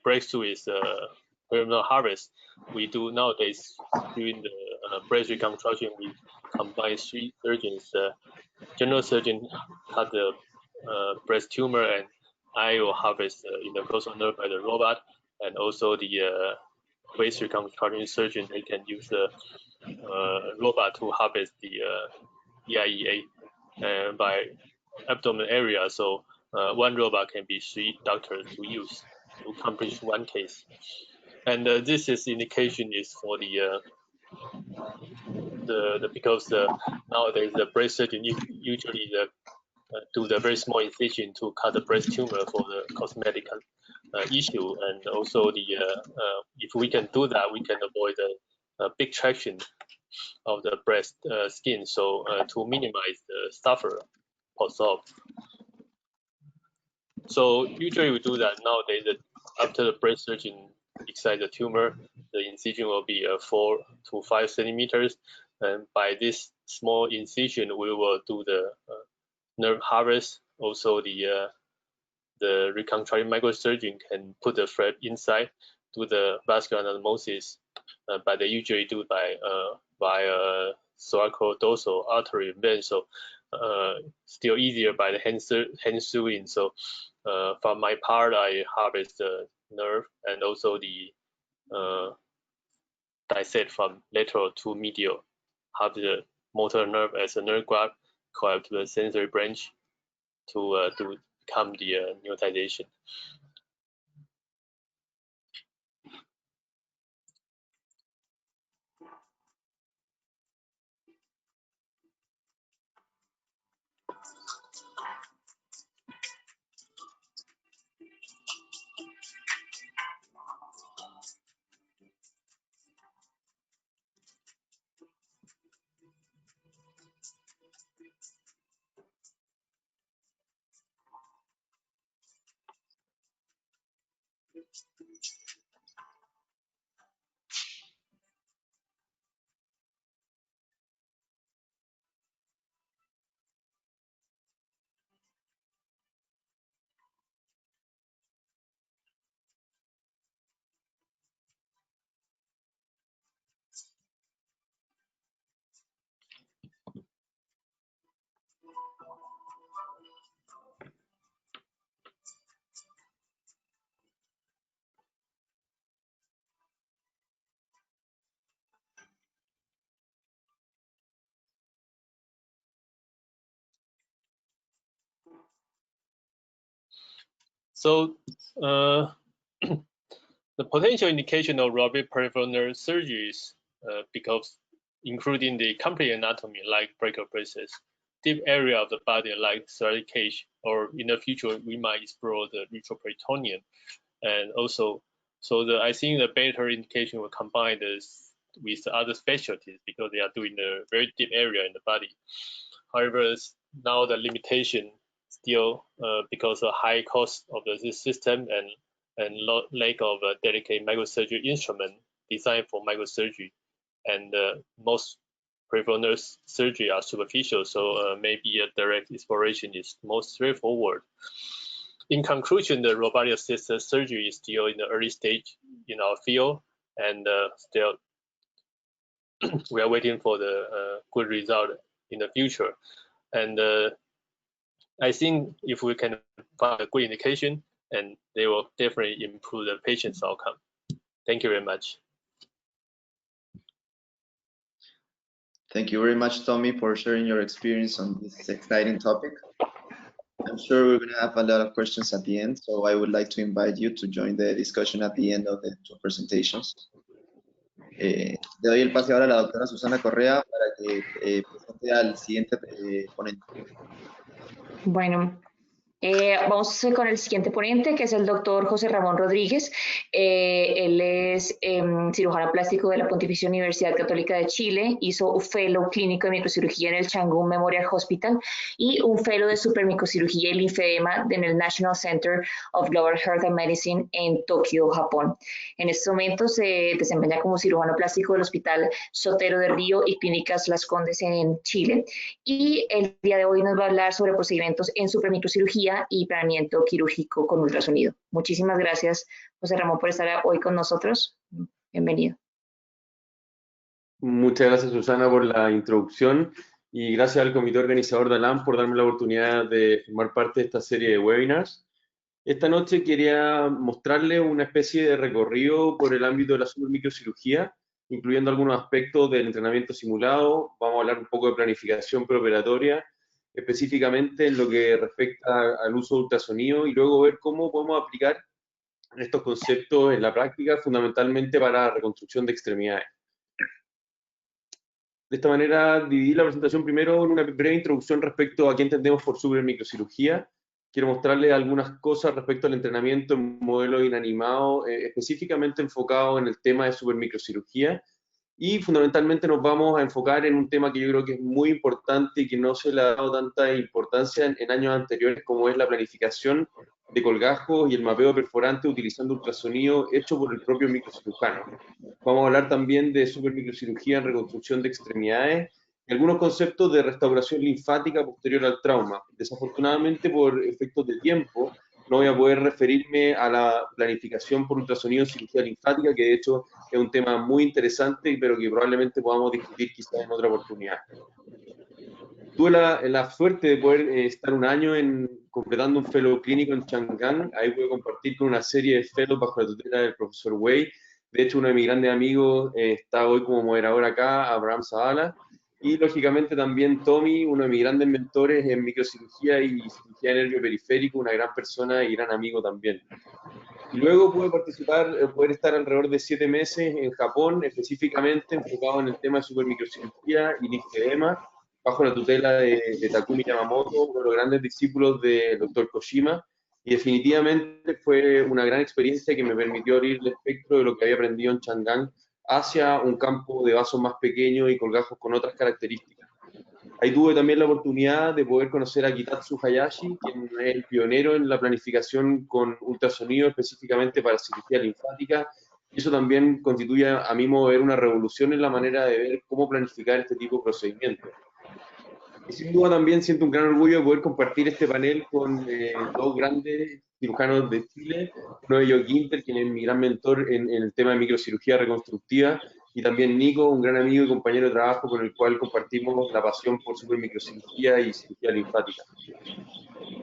breakthrough is peritoneal harvest. We do nowadays during the breast reconstruction. We combine 3 surgeons. General surgeon cut the breast tumor, and I will harvest in the coastal nerve by the robot, and also the waist reconstruction surgeon, they can use the robot to harvest the EIEA by abdomen area. So one robot can be 3 doctors to use to accomplish one case. And this is indication is for the because nowadays the breast surgeon usually do the very small incision to cut the breast tumor for the cosmetic issue, and also the if we can do that, we can avoid the big traction of the breast skin, so to minimize the suffer post-op. So usually we do that nowadays. After the breast surgeon excise the tumor, the incision will be 4 to 5 centimeters, and by this small incision, we will do the nerve harvest. Also, the reconstructive microsurgeon can put the thread inside, do the vascular anastomosis, but they usually do by thoracodorsal artery vein. So still easier by the hand sewing. So from my part, I harvest the nerve and also the dissect from lateral to medial, have the motor nerve as a nerve graft coiled to the sensory branch to become the neurotization. So the potential indication of robotic peripheral nerve surgeries, because including the complete anatomy like brachial plexus, deep area of the body like thoracic cage, or in the future we might explore the retroperitoneum, and also I think the better indication will combine this with the other specialties because they are doing a very deep area in the body. However, now the limitation still because of high cost of this system and lack of a dedicated microsurgery instrument designed for microsurgery, and most peripheral nerve surgery are superficial, so maybe a direct exploration is most straightforward. In conclusion, the robotic assisted surgery is still in the early stage in our field, and still we are waiting for the good result in the future. And I think if we can find a good indication, and they will definitely improve the patient's outcome. Thank you very much. Thank you very much, Tommy, for sharing your experience on this exciting topic. I'm sure we're going to have a lot of questions at the end, so I would like to invite you to join the discussion at the end of the two presentations. Le doy el pase ahora a la doctora Susana Correa para que presente al siguiente ponente. Bueno, vamos con el siguiente ponente, que es el doctor José Ramón Rodríguez. Él es cirujano plástico de la Pontificia Universidad Católica de Chile, hizo un fellow clínico de microcirugía en el Changún Memorial Hospital y un fellow de supermicrocirugía y linfedema en el National Center of Global Health and Medicine en Tokio, Japón. En este momento se desempeña como cirujano plástico del Hospital Sotero de Río y Clínicas Las Condes en Chile, y el día de hoy nos va a hablar sobre procedimientos en supermicrocirugía y planeamiento quirúrgico con ultrasonido. Muchísimas gracias, José Ramón, por estar hoy con nosotros. Bienvenido. Muchas gracias, Susana, por la introducción, y gracias al comité organizador de ALAM por darme la oportunidad de formar parte de esta serie de webinars. Esta noche quería mostrarles una especie de recorrido por el ámbito de la supermicrocirugía, incluyendo algunos aspectos del entrenamiento simulado. Vamos a hablar un poco de planificación preoperatoria, específicamente en lo que respecta al uso de ultrasonido, y luego ver cómo podemos aplicar estos conceptos en la práctica, fundamentalmente para la reconstrucción de extremidades. De esta manera, dividí la presentación primero en una breve introducción respecto a qué entendemos por supermicrocirugía. Quiero mostrarles algunas cosas respecto al entrenamiento en modelo inanimado, específicamente enfocado en el tema de supermicrocirugía. Y fundamentalmente nos vamos a enfocar en un tema que yo creo que es muy importante y que no se le ha dado tanta importancia en años anteriores, como es la planificación de colgajos y el mapeo perforante utilizando ultrasonido hecho por el propio microcirujano. Vamos a hablar también de supermicrocirugía en reconstrucción de extremidades, y algunos conceptos de restauración linfática posterior al trauma. Desafortunadamente, por efectos de tiempo, no voy a poder referirme a la planificación por ultrasonido en cirugía linfática, que de hecho es un tema muy interesante, pero que probablemente podamos discutir quizás en otra oportunidad. Tuve la suerte de poder estar un año completando un fellow clínico en Chang'an. Ahí pude compartir con una serie de fellows bajo la tutela del profesor Wei. De hecho, uno de mis grandes amigos está hoy como moderador acá, Abraham Zavala. Y lógicamente también Tommy, uno de mis grandes mentores en microcirugía y cirugía de nervio periférico, una gran persona y gran amigo también. Y luego pude poder estar alrededor de 7 meses en Japón, específicamente enfocado en el tema de supermicrocirugía y linfedema, bajo la tutela de Takumi Yamamoto, uno de los grandes discípulos del Dr. Kojima, y definitivamente fue una gran experiencia que me permitió abrir el espectro de lo que había aprendido en Chang'an hacia un campo de vasos más pequeños y colgajos con otras características. Ahí tuve también la oportunidad de poder conocer a Kitatsu Hayashi, quien es el pionero en la planificación con ultrasonido específicamente para cirugía linfática. Y eso también constituye, a mi modo de ver, una revolución en la manera de ver cómo planificar este tipo de procedimientos. Y sin duda también siento un gran orgullo de poder compartir este panel con dos grandes cirujanos de Chile, uno de ellos Ginter, quien es mi gran mentor en el tema de microcirugía reconstructiva, y también Nico, un gran amigo y compañero de trabajo con el cual compartimos la pasión por supermicrocirugía y cirugía linfática.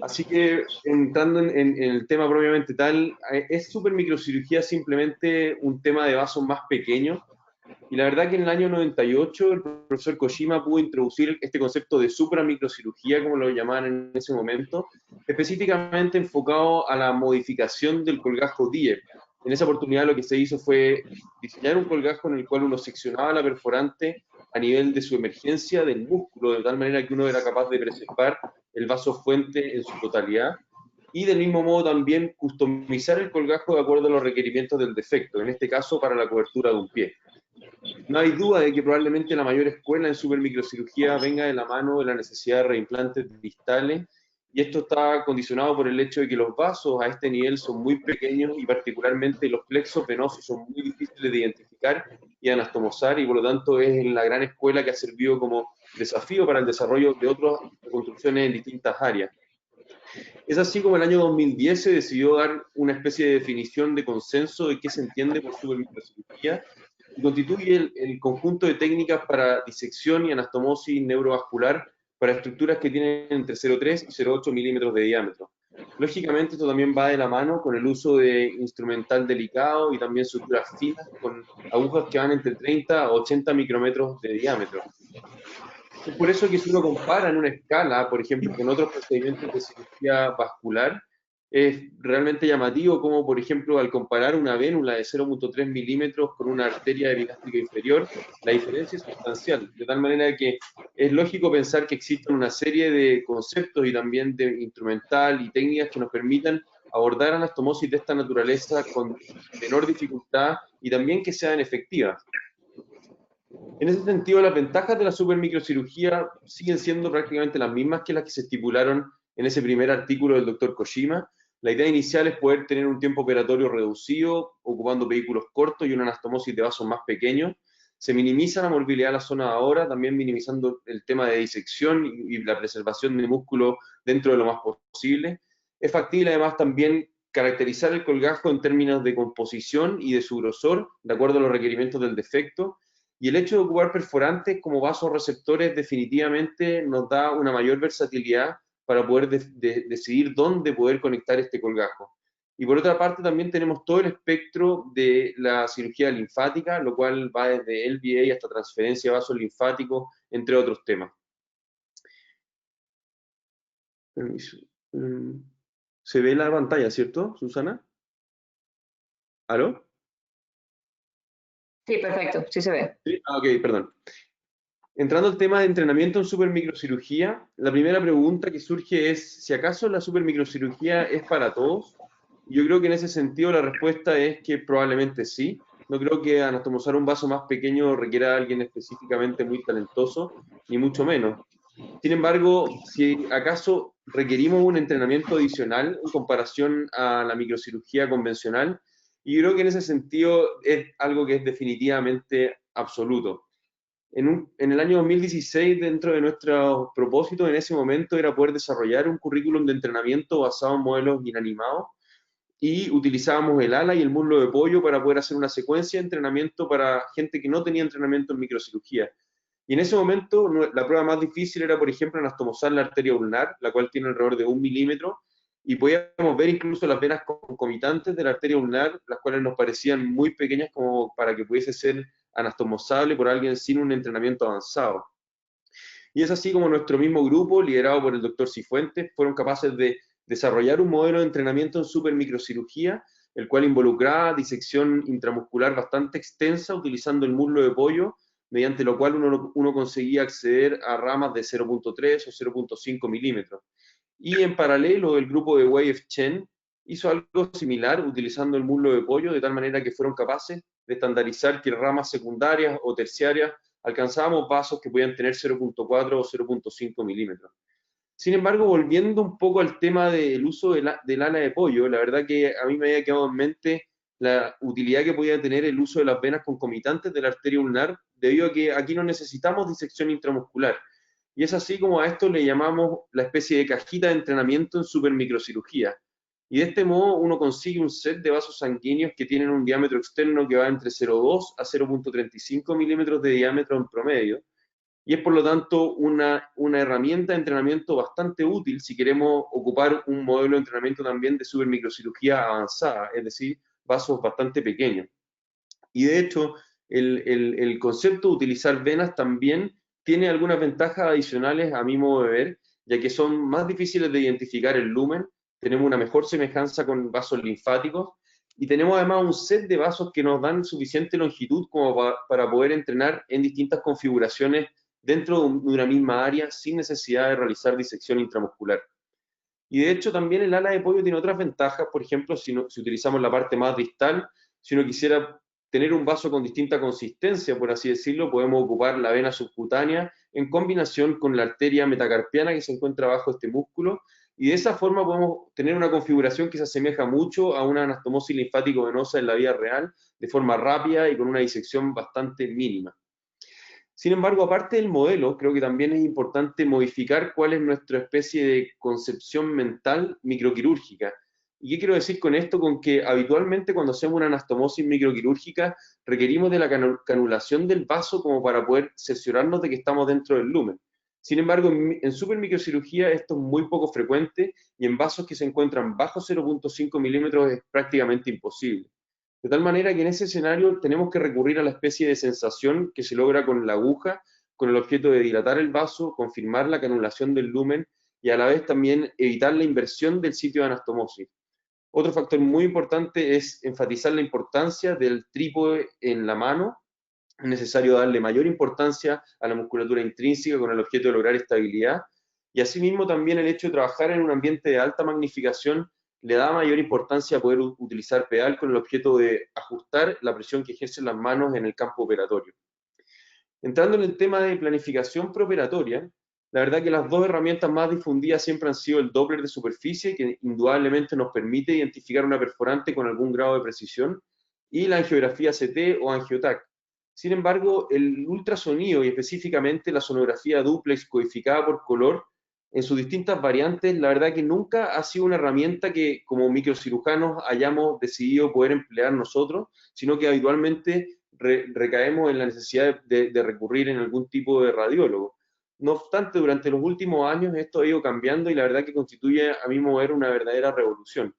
Así que entrando en el tema propiamente tal, ¿es supermicrocirugía simplemente un tema de vasos más pequeños? Y la verdad que en el año 98 el profesor Kojima pudo introducir este concepto de supramicrocirugía, como lo llamaban en ese momento, específicamente enfocado a la modificación del colgajo DIEP. En esa oportunidad lo que se hizo fue diseñar un colgajo en el cual uno seccionaba la perforante a nivel de su emergencia del músculo, de tal manera que uno era capaz de preservar el vaso fuente en su totalidad, y del mismo modo también customizar el colgajo de acuerdo a los requerimientos del defecto, en este caso para la cobertura de un pie. No hay duda de que probablemente la mayor escuela en supermicrocirugía venga de la mano de la necesidad de reimplantes distales, y esto está condicionado por el hecho de que los vasos a este nivel son muy pequeños y particularmente los plexos venosos son muy difíciles de identificar y anastomosar, y por lo tanto es la gran escuela que ha servido como desafío para el desarrollo de otras reconstrucciones en distintas áreas. Es así como en el año 2010 se decidió dar una especie de definición de consenso de qué se entiende por supermicrocirugía, y constituye el conjunto de técnicas para disección y anastomosis neurovascular para estructuras que tienen entre 0,3 y 0,8 milímetros de diámetro. Lógicamente esto también va de la mano con el uso de instrumental delicado y también suturas finas con agujas que van entre 30 a 80 micrómetros de diámetro. Es por eso que si uno compara en una escala, por ejemplo, con otros procedimientos de cirugía vascular, es realmente llamativo como, por ejemplo, al comparar una vénula de 0,3 milímetros con una arteria epigástrica inferior, la diferencia es sustancial, de tal manera que es lógico pensar que existen una serie de conceptos y también de instrumental y técnicas que nos permitan abordar anastomosis de esta naturaleza con menor dificultad y también que sean efectivas. En ese sentido, las ventajas de la supermicrocirugía siguen siendo prácticamente las mismas que las que se estipularon en ese primer artículo del doctor Kojima. La idea inicial es poder tener un tiempo operatorio reducido, ocupando vehículos cortos y una anastomosis de vasos más pequeños. Se minimiza la morbilidad de la zona de ahora, también minimizando el tema de disección y la preservación de músculo dentro de lo más posible. Es factible además también caracterizar el colgajo en términos de composición y de su grosor, de acuerdo a los requerimientos del defecto. Y el hecho de ocupar perforantes como vasoreceptores definitivamente nos da una mayor versatilidad para poder decidir dónde poder conectar este colgajo. Y por otra parte también tenemos todo el espectro de la cirugía linfática, lo cual va desde LVA hasta transferencia de vasos linfáticos, entre otros temas. Permiso. ¿Se ve la pantalla, cierto, Susana? ¿Aló? Sí, perfecto, sí se ve. Sí, ok, perdón. Entrando al tema de entrenamiento en supermicrocirugía, la primera pregunta que surge es si acaso la supermicrocirugía es para todos. Yo creo que en ese sentido la respuesta es que probablemente sí. No creo que anastomosar un vaso más pequeño requiera a alguien específicamente muy talentoso, ni mucho menos. Sin embargo, si acaso requerimos un entrenamiento adicional en comparación a la microcirugía convencional, y yo creo que en ese sentido es algo que es definitivamente absoluto. En el año 2016, dentro de nuestros propósitos en ese momento, era poder desarrollar un currículum de entrenamiento basado en modelos inanimados, y utilizábamos el ala y el muslo de pollo para poder hacer una secuencia de entrenamiento para gente que no tenía entrenamiento en microcirugía. Y en ese momento la prueba más difícil era, por ejemplo, anastomosar la arteria ulnar, la cual tiene alrededor de 1 milímetro, y podíamos ver incluso las venas concomitantes de la arteria ulnar, las cuales nos parecían muy pequeñas como para que pudiese ser anastomosable por alguien sin un entrenamiento avanzado. Y es así como nuestro mismo grupo, liderado por el doctor Cifuentes, fueron capaces de desarrollar un modelo de entrenamiento en supermicrocirugía, el cual involucraba disección intramuscular bastante extensa utilizando el muslo de pollo, mediante lo cual uno conseguía acceder a ramas de 0.3 o 0.5 milímetros. Y en paralelo, el grupo de Wei Chen hizo algo similar utilizando el muslo de pollo, de tal manera que fueron capaces de estandarizar que ramas secundarias o terciarias alcanzábamos vasos que podían tener 0.4 o 0.5 milímetros. Sin embargo, volviendo un poco al tema del uso del ala de pollo, la verdad que a mí me había quedado en mente la utilidad que podía tener el uso de las venas concomitantes de la arteria ulnar, debido a que aquí no necesitamos disección intramuscular. Y es así como a esto le llamamos la especie de cajita de entrenamiento en supermicrocirugía. Y de este modo uno consigue un set de vasos sanguíneos que tienen un diámetro externo que va entre 0.2 a 0.35 milímetros de diámetro en promedio, y es por lo tanto una herramienta de entrenamiento bastante útil si queremos ocupar un modelo de entrenamiento también de supermicrocirugía avanzada, es decir, vasos bastante pequeños. Y de hecho, el concepto de utilizar venas también tiene algunas ventajas adicionales a mi modo de ver, ya que son más difíciles de identificar el lumen, tenemos una mejor semejanza con vasos linfáticos, y tenemos además un set de vasos que nos dan suficiente longitud como para poder entrenar en distintas configuraciones dentro de una misma área sin necesidad de realizar disección intramuscular. Y de hecho también el ala de pollo tiene otras ventajas, por ejemplo, si utilizamos la parte más distal, si uno quisiera tener un vaso con distinta consistencia, por así decirlo, podemos ocupar la vena subcutánea en combinación con la arteria metacarpiana que se encuentra bajo este músculo, y de esa forma podemos tener una configuración que se asemeja mucho a una anastomosis linfático-venosa en la vida real, de forma rápida y con una disección bastante mínima. Sin embargo, aparte del modelo, creo que también es importante modificar cuál es nuestra especie de concepción mental microquirúrgica. ¿Y qué quiero decir con esto? Con que habitualmente cuando hacemos una anastomosis microquirúrgica requerimos de la canulación del vaso como para poder cerciorarnos de que estamos dentro del lumen. Sin embargo, en supermicrocirugía esto es muy poco frecuente y en vasos que se encuentran bajo 0.5 milímetros es prácticamente imposible. De tal manera que en ese escenario tenemos que recurrir a la especie de sensación que se logra con la aguja, con el objeto de dilatar el vaso, confirmar la canulación del lumen y a la vez también evitar la inversión del sitio de anastomosis. Otro factor muy importante es enfatizar la importancia del trípode en la mano. Es necesario darle mayor importancia a la musculatura intrínseca con el objeto de lograr estabilidad, y asimismo también el hecho de trabajar en un ambiente de alta magnificación le da mayor importancia a poder utilizar pedal con el objeto de ajustar la presión que ejercen las manos en el campo operatorio. Entrando en el tema de planificación preoperatoria, la verdad que las dos herramientas más difundidas siempre han sido el Doppler de superficie, que indudablemente nos permite identificar una perforante con algún grado de precisión, y la angiografía CT o angiotac. Sin embargo, el ultrasonido y específicamente la sonografía dúplex codificada por color, en sus distintas variantes, la verdad que nunca ha sido una herramienta que como microcirujanos hayamos decidido poder emplear nosotros, sino que habitualmente recaemos en la necesidad de recurrir en algún tipo de radiólogo. No obstante, durante los últimos años esto ha ido cambiando y la verdad que constituye, a mi modo de ver, una verdadera revolución.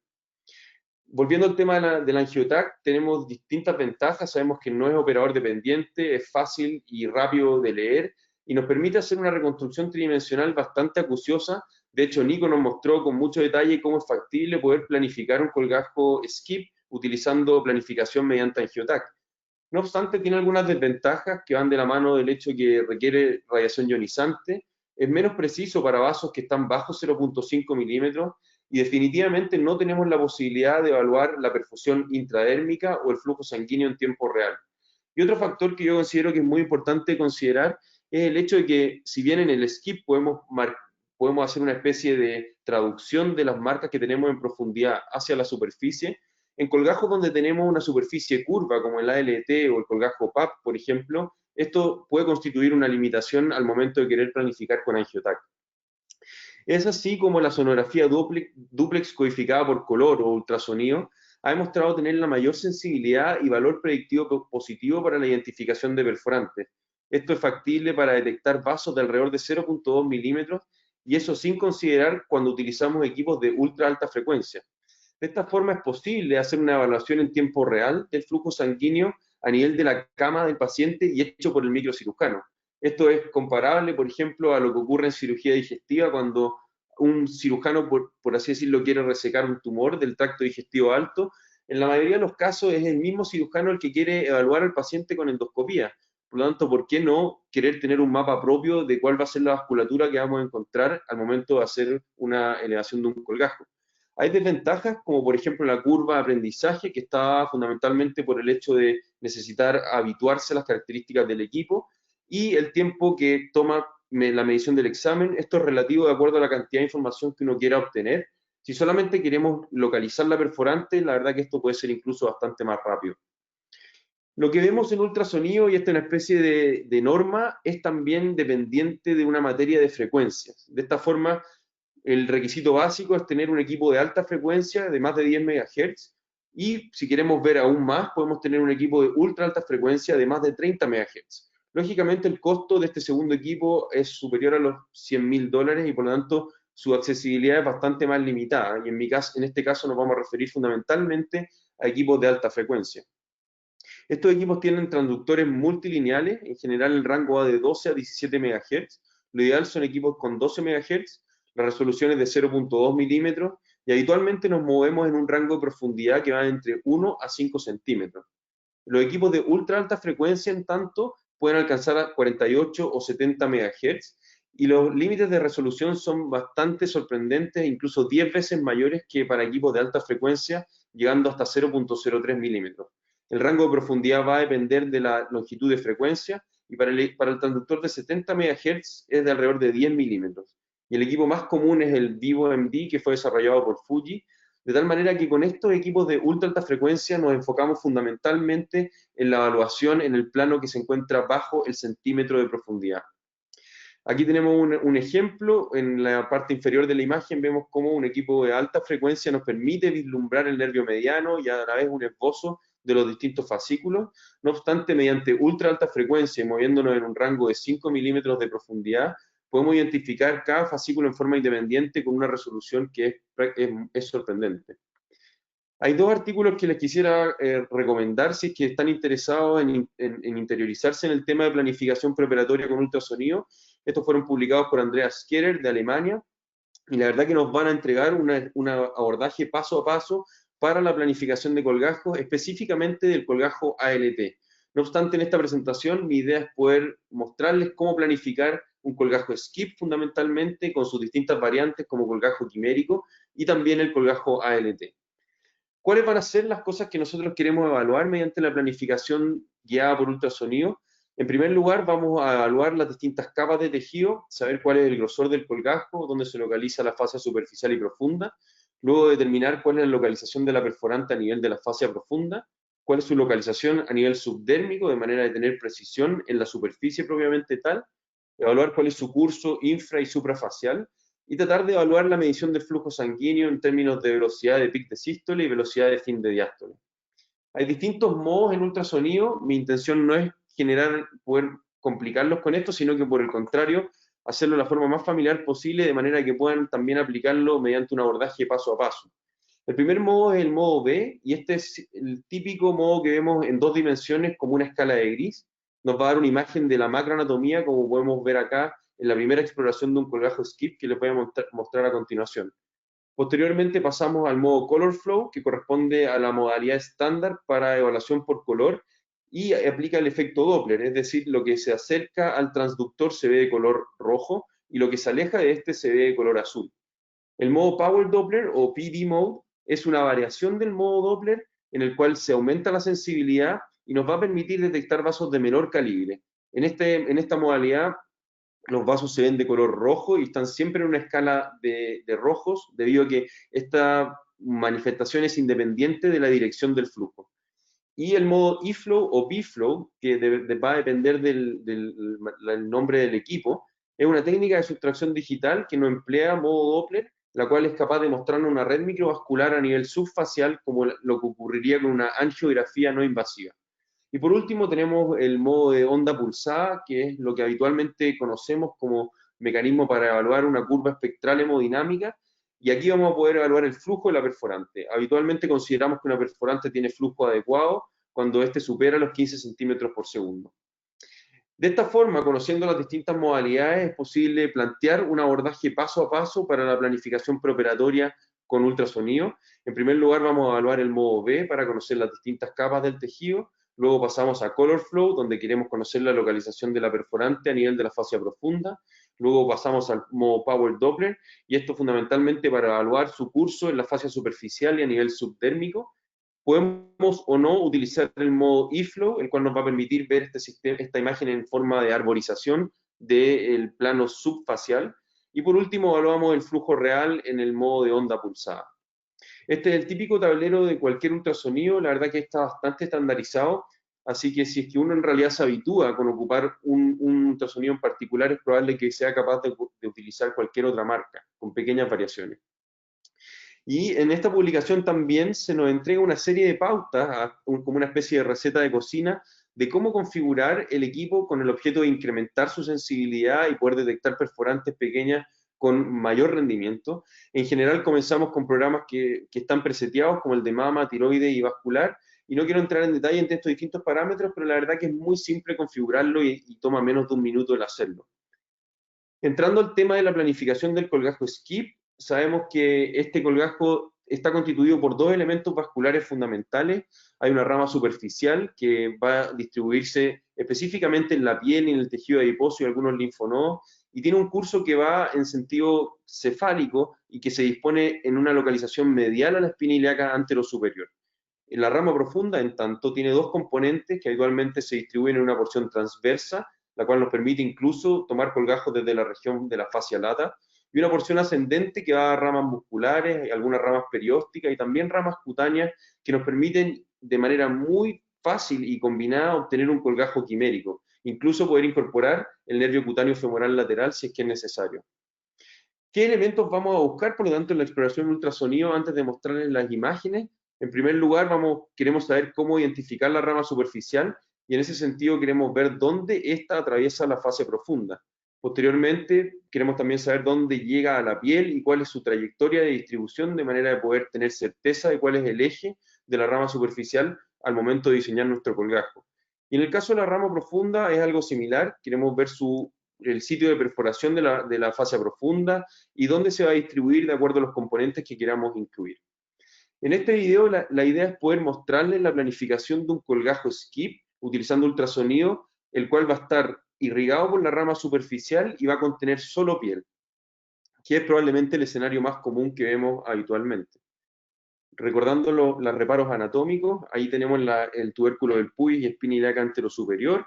Volviendo al tema de la angiotac, tenemos distintas ventajas. Sabemos que no es operador dependiente, es fácil y rápido de leer y nos permite hacer una reconstrucción tridimensional bastante acuciosa. De hecho, Nico nos mostró con mucho detalle cómo es factible poder planificar un colgajo SCIP utilizando planificación mediante angiotac. No obstante, tiene algunas desventajas que van de la mano del hecho que requiere radiación ionizante, es menos preciso para vasos que están bajo 0.5 milímetros y definitivamente no tenemos la posibilidad de evaluar la perfusión intradérmica o el flujo sanguíneo en tiempo real. Y otro factor que yo considero que es muy importante considerar es el hecho de que si bien en el SCIP podemos hacer una especie de traducción de las marcas que tenemos en profundidad hacia la superficie, en colgajos donde tenemos una superficie curva como el ALT o el colgajo PAP, por ejemplo, Esto puede constituir una limitación al momento de querer planificar con AngioTAC. Es así como la sonografía dúplex codificada por color o ultrasonido ha demostrado tener la mayor sensibilidad y valor predictivo positivo para la identificación de perforantes. Esto es factible para detectar vasos de alrededor de 0.2 milímetros, y eso sin considerar cuando utilizamos equipos de ultra alta frecuencia. De esta forma es posible hacer una evaluación en tiempo real del flujo sanguíneo a nivel de la cama del paciente y hecho por el microcirujano. Esto es comparable, por ejemplo, a lo que ocurre en cirugía digestiva cuando un cirujano, por así decirlo, quiere resecar un tumor del tracto digestivo alto. En la mayoría de los casos es el mismo cirujano el que quiere evaluar al paciente con endoscopía. Por lo tanto, ¿por qué no querer tener un mapa propio de cuál va a ser la vasculatura que vamos a encontrar al momento de hacer una elevación de un colgajo? Hay desventajas, como por ejemplo la curva de aprendizaje, que está fundamentalmente por el hecho de necesitar habituarse a las características del equipo, y el tiempo que toma la medición del examen. Esto es relativo de acuerdo a la cantidad de información que uno quiera obtener. Si solamente queremos localizar la perforante, la verdad que esto puede ser incluso bastante más rápido. Lo que vemos en ultrasonido, y esta es una especie de norma, es también dependiente de una materia de frecuencias. De esta forma, el requisito básico es tener un equipo de alta frecuencia de más de 10 MHz, y si queremos ver aún más, podemos tener un equipo de ultra alta frecuencia de más de 30 MHz. Lógicamente, el costo de este segundo equipo es superior a los $100.000 y por lo tanto su accesibilidad es bastante más limitada. Y en este caso nos vamos a referir fundamentalmente a equipos de alta frecuencia. Estos equipos tienen transductores multilineales, en general el rango va de 12 a 17 MHz. Lo ideal son equipos con 12 MHz, la resolución es de 0.2 milímetros, y habitualmente nos movemos en un rango de profundidad que va entre 1 a 5 centímetros. Los equipos de ultra alta frecuencia, en tanto, pueden alcanzar a 48 o 70 MHz, y los límites de resolución son bastante sorprendentes, incluso 10 veces mayores que para equipos de alta frecuencia, llegando hasta 0.03 milímetros. El rango de profundidad va a depender de la longitud de frecuencia, y para el transductor de 70 MHz es de alrededor de 10 milímetros. Y el equipo más común es el VivoMD, que fue desarrollado por Fuji, de tal manera que con estos equipos de ultra alta frecuencia nos enfocamos fundamentalmente en la evaluación en el plano que se encuentra bajo el centímetro de profundidad. Aquí tenemos un ejemplo. En la parte inferior de la imagen vemos cómo un equipo de alta frecuencia nos permite vislumbrar el nervio mediano y a la vez un esbozo de los distintos fascículos. No obstante, mediante ultra alta frecuencia y moviéndonos en un rango de 5 milímetros de profundidad, podemos identificar cada fascículo en forma independiente con una resolución que es sorprendente. Hay dos artículos que les quisiera recomendar si es que están interesados en interiorizarse en el tema de planificación preoperatoria con ultrasonido. Estos fueron publicados por Andreas Skerer de Alemania, y la verdad que nos van a entregar un abordaje paso a paso para la planificación de colgajos, específicamente del colgajo ALT. No obstante, en esta presentación mi idea es poder mostrarles cómo planificar un colgajo SCIP fundamentalmente, con sus distintas variantes como colgajo quimérico y también el colgajo ALT. ¿Cuáles van a ser las cosas que nosotros queremos evaluar mediante la planificación guiada por ultrasonido? En primer lugar, vamos a evaluar las distintas capas de tejido, saber cuál es el grosor del colgajo, dónde se localiza la fascia superficial y profunda. Luego determinar cuál es la localización de la perforante a nivel de la fascia profunda, cuál es su localización a nivel subdérmico, de manera de tener precisión en la superficie propiamente tal. Evaluar cuál es su curso infra y suprafacial, y tratar de evaluar la medición del flujo sanguíneo en términos de velocidad de pic de sístole y velocidad de fin de diástole. Hay distintos modos en ultrasonido. Mi intención no es poder complicarlos con esto, sino que por el contrario, hacerlo de la forma más familiar posible, de manera que puedan también aplicarlo mediante un abordaje paso a paso. El primer modo es el modo B, y este es el típico modo que vemos en 2 dimensiones como una escala de gris. Nos va a dar una imagen de la macroanatomía, como podemos ver acá en la primera exploración de un colgajo SCIP que les voy a mostrar a continuación. Posteriormente pasamos al modo Color Flow, que corresponde a la modalidad estándar para evaluación por color, y aplica el efecto Doppler, es decir, lo que se acerca al transductor se ve de color rojo, y lo que se aleja de este se ve de color azul. El modo Power Doppler, o PD Mode, es una variación del modo Doppler en el cual se aumenta la sensibilidad y nos va a permitir detectar vasos de menor calibre. En esta modalidad, los vasos se ven de color rojo y están siempre en una escala de rojos, debido a que esta manifestación es independiente de la dirección del flujo. y el modo E-Flow o B-Flow, que va a depender del nombre del equipo. Es una técnica de sustracción digital que no emplea modo Doppler, la cual es capaz de mostrarnos una red microvascular a nivel subfacial, como lo que ocurriría con una angiografía no invasiva. Y por último tenemos el modo de onda pulsada, que es lo que habitualmente conocemos como mecanismo para evaluar una curva espectral hemodinámica, y aquí vamos a poder evaluar el flujo de la perforante. Habitualmente consideramos que una perforante tiene flujo adecuado cuando éste supera los 15 centímetros por segundo. De esta forma, conociendo las distintas modalidades, es posible plantear un abordaje paso a paso para la planificación preoperatoria con ultrasonido. En primer lugar, vamos a evaluar el modo B para conocer las distintas capas del tejido. Luego pasamos a Color Flow, donde queremos conocer la localización de la perforante a nivel de la fascia profunda. Luego pasamos al modo Power Doppler, y esto fundamentalmente para evaluar su curso en la fascia superficial y a nivel subdérmico. Podemos o no utilizar el modo E-Flow, el cual nos va a permitir ver esta imagen en forma de arborización del plano subfacial. Y por último, evaluamos el flujo real en el modo de onda pulsada. Este es el típico tablero de cualquier ultrasonido, la verdad que está bastante estandarizado, así que si es que uno en realidad se habitúa con ocupar un ultrasonido en particular, es probable que sea capaz de utilizar cualquier otra marca, con pequeñas variaciones. Y en esta publicación también se nos entrega una serie de pautas, como una especie de receta de cocina, de cómo configurar el equipo con el objeto de incrementar su sensibilidad y poder detectar perforantes pequeñas con mayor rendimiento. En general comenzamos con programas que están preseteados, como el de mama, tiroides y vascular, y no quiero entrar en detalle entre estos distintos parámetros, pero la verdad que es muy simple configurarlo y toma menos de un minuto el hacerlo. Entrando al tema de la planificación del colgajo SCIP, sabemos que este colgajo está constituido por dos elementos vasculares fundamentales. Hay una rama superficial que va a distribuirse específicamente en la piel y en el tejido adiposo y algunos linfonodos, y tiene un curso que va en sentido cefálico y que se dispone en una localización medial a la espina ilíaca anterosuperior. En la rama profunda, en tanto, tiene dos componentes que habitualmente se distribuyen en una porción transversa, la cual nos permite incluso tomar colgajos desde la región de la fascia lata, y una porción ascendente que va a ramas musculares, algunas ramas periósticas y también ramas cutáneas que nos permiten de manera muy fácil y combinada obtener un colgajo quimérico, incluso poder incorporar el nervio cutáneo femoral lateral si es que es necesario. ¿Qué elementos vamos a buscar, por lo tanto, en la exploración de ultrasonido antes de mostrarles las imágenes? En primer lugar, queremos saber cómo identificar la rama superficial, y en ese sentido queremos ver dónde ésta atraviesa la fase profunda. Posteriormente, queremos también saber dónde llega a la piel y cuál es su trayectoria de distribución, de manera de poder tener certeza de cuál es el eje de la rama superficial al momento de diseñar nuestro colgajo. Y en el caso de la rama profunda es algo similar, queremos ver el sitio de perforación de la fascia profunda y dónde se va a distribuir de acuerdo a los componentes que queramos incluir. En este video la idea es poder mostrarles la planificación de un colgajo SCIP utilizando ultrasonido, el cual va a estar irrigado por la rama superficial y va a contener solo piel, que es probablemente el escenario más común que vemos habitualmente. Recordando los reparos anatómicos, ahí tenemos el tubérculo del pubis y espina ilíaca anterosuperior.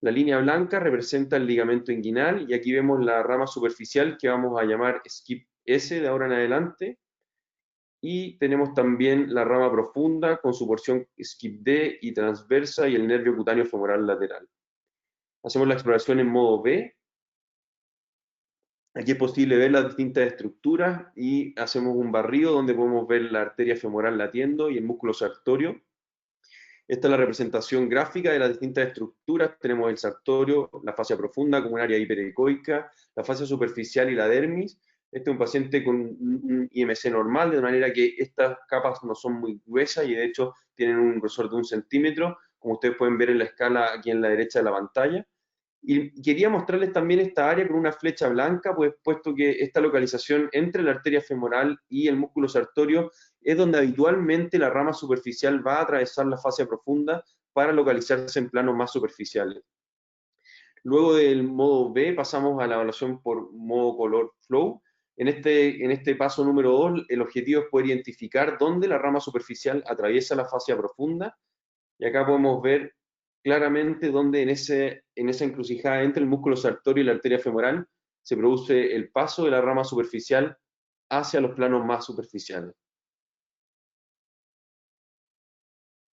La línea blanca representa el ligamento inguinal y aquí vemos la rama superficial que vamos a llamar SCIP S de ahora en adelante. Y tenemos también la rama profunda con su porción SCIP D y transversa y el nervio cutáneo femoral lateral. Hacemos la exploración en modo B. Aquí es posible ver las distintas estructuras y hacemos un barrido donde podemos ver la arteria femoral latiendo y el músculo sartorio. Esta es la representación gráfica de las distintas estructuras. Tenemos el sartorio, la fascia profunda como un área hiperecoica, la fascia superficial y la dermis. Este es un paciente con un IMC normal, de manera que estas capas no son muy gruesas y de hecho tienen un grosor de 1 centímetro, como ustedes pueden ver en la escala aquí en la derecha de la pantalla. Y quería mostrarles también esta área con una flecha blanca, pues puesto que esta localización entre la arteria femoral y el músculo sartorio es donde habitualmente la rama superficial va a atravesar la fascia profunda para localizarse en planos más superficiales. Luego del modo B pasamos a la evaluación por modo Color Flow. En este paso número 2, el objetivo es poder identificar dónde la rama superficial atraviesa la fascia profunda, y acá podemos ver claramente dónde en esa encrucijada entre el músculo sartorio y la arteria femoral se produce el paso de la rama superficial hacia los planos más superficiales.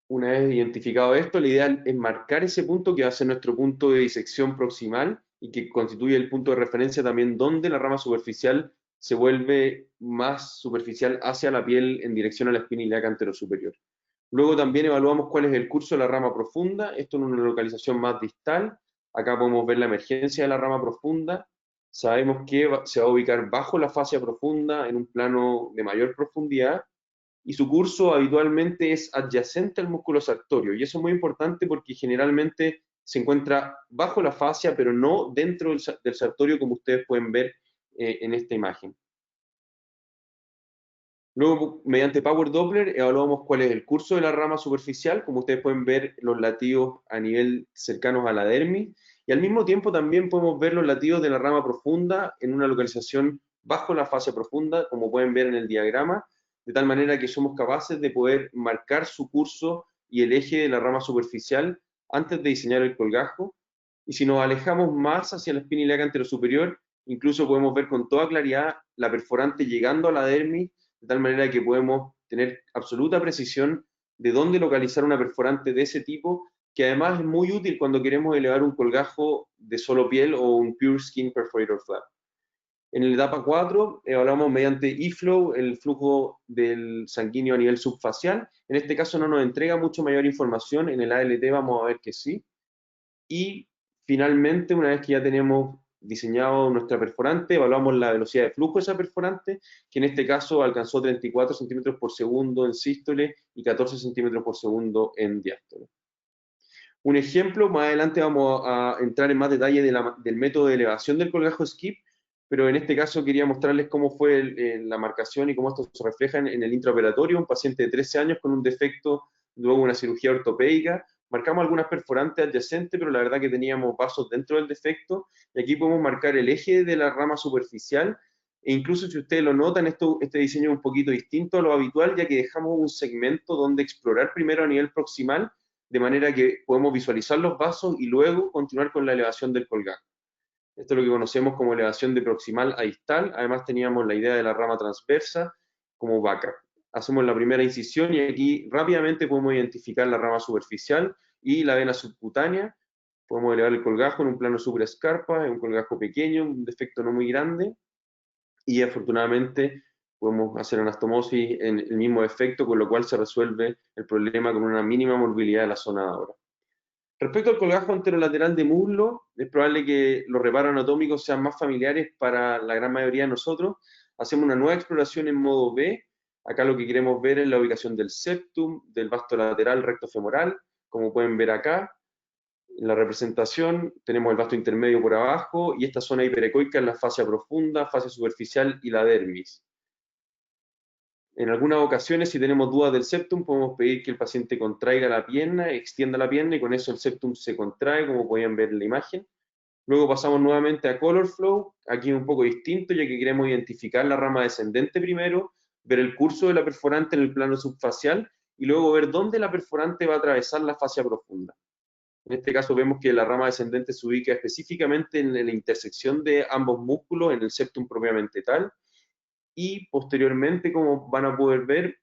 Una vez identificado esto, la idea es marcar ese punto que va a ser nuestro punto de disección proximal y que constituye el punto de referencia también donde la rama superficial se vuelve más superficial hacia la piel en dirección a la espina ilíaca anterosuperior. Luego también evaluamos cuál es el curso de la rama profunda, esto en una localización más distal. Acá podemos ver la emergencia de la rama profunda. Sabemos que se va a ubicar bajo la fascia profunda en un plano de mayor profundidad y su curso habitualmente es adyacente al músculo sartorio. Y eso es muy importante porque generalmente se encuentra bajo la fascia, pero no dentro del sartorio, como ustedes pueden ver en esta imagen. Luego, mediante Power Doppler, evaluamos cuál es el curso de la rama superficial. Como ustedes pueden ver, los latidos a nivel cercanos a la dermis. Y al mismo tiempo también podemos ver los latidos de la rama profunda en una localización bajo la fascia profunda, como pueden ver en el diagrama, de tal manera que somos capaces de poder marcar su curso y el eje de la rama superficial antes de diseñar el colgajo. Y si nos alejamos más hacia la espina ilíaca anterosuperior, incluso podemos ver con toda claridad la perforante llegando a la dermis, de tal manera que podemos tener absoluta precisión de dónde localizar una perforante de ese tipo, que además es muy útil cuando queremos elevar un colgajo de solo piel o un Pure Skin Perforator Flap. En la etapa 4 evaluamos mediante eFlow el flujo del sanguíneo a nivel subfacial. En este caso no nos entrega mucho mayor información, en el ALT vamos a ver que sí. Y finalmente, una vez que ya tenemos diseñado nuestra perforante, evaluamos la velocidad de flujo de esa perforante, que en este caso alcanzó 34 centímetros por segundo en sístole y 14 centímetros por segundo en diástole. Un ejemplo, más adelante vamos a entrar en más detalle del método de elevación del colgajo skip, pero en este caso quería mostrarles cómo fue la marcación y cómo esto se refleja en el intraoperatorio. Un paciente de 13 años con un defecto, luego una cirugía ortopédica. Marcamos algunas perforantes adyacentes, pero la verdad que teníamos vasos dentro del defecto, y aquí podemos marcar el eje de la rama superficial, e incluso si ustedes lo notan, este diseño es un poquito distinto a lo habitual, ya que dejamos un segmento donde explorar primero a nivel proximal, de manera que podemos visualizar los vasos y luego continuar con la elevación del colgajo. Esto es lo que conocemos como elevación de proximal a distal. Además teníamos la idea de la rama transversa como backup. Hacemos la primera incisión y aquí rápidamente podemos identificar la rama superficial y la vena subcutánea. Podemos elevar el colgajo en un plano supraescarpa, en un colgajo pequeño, un defecto no muy grande. Y afortunadamente podemos hacer anastomosis en el mismo efecto, con lo cual se resuelve el problema con una mínima morbilidad de la zona de ahora. Respecto al colgajo anterolateral de muslo, es probable que los reparos anatómicos sean más familiares para la gran mayoría de nosotros. Hacemos una nueva exploración en modo B. Acá lo que queremos ver es la ubicación del septum, del vasto lateral recto femoral, como pueden ver acá. En la representación tenemos el vasto intermedio por abajo y esta zona hiperecoica es la fascia profunda, fascia superficial y la dermis. En algunas ocasiones, si tenemos dudas del septum, podemos pedir que el paciente contraiga la pierna, extienda la pierna y con eso el septum se contrae, como podían ver en la imagen. Luego pasamos nuevamente a Color Flow. Aquí es un poco distinto, ya que queremos identificar la rama descendente primero, ver el curso de la perforante en el plano subfacial y luego ver dónde la perforante va a atravesar la fascia profunda. En este caso vemos que la rama descendente se ubica específicamente en la intersección de ambos músculos, en el septum propiamente tal, y posteriormente, como van a poder ver,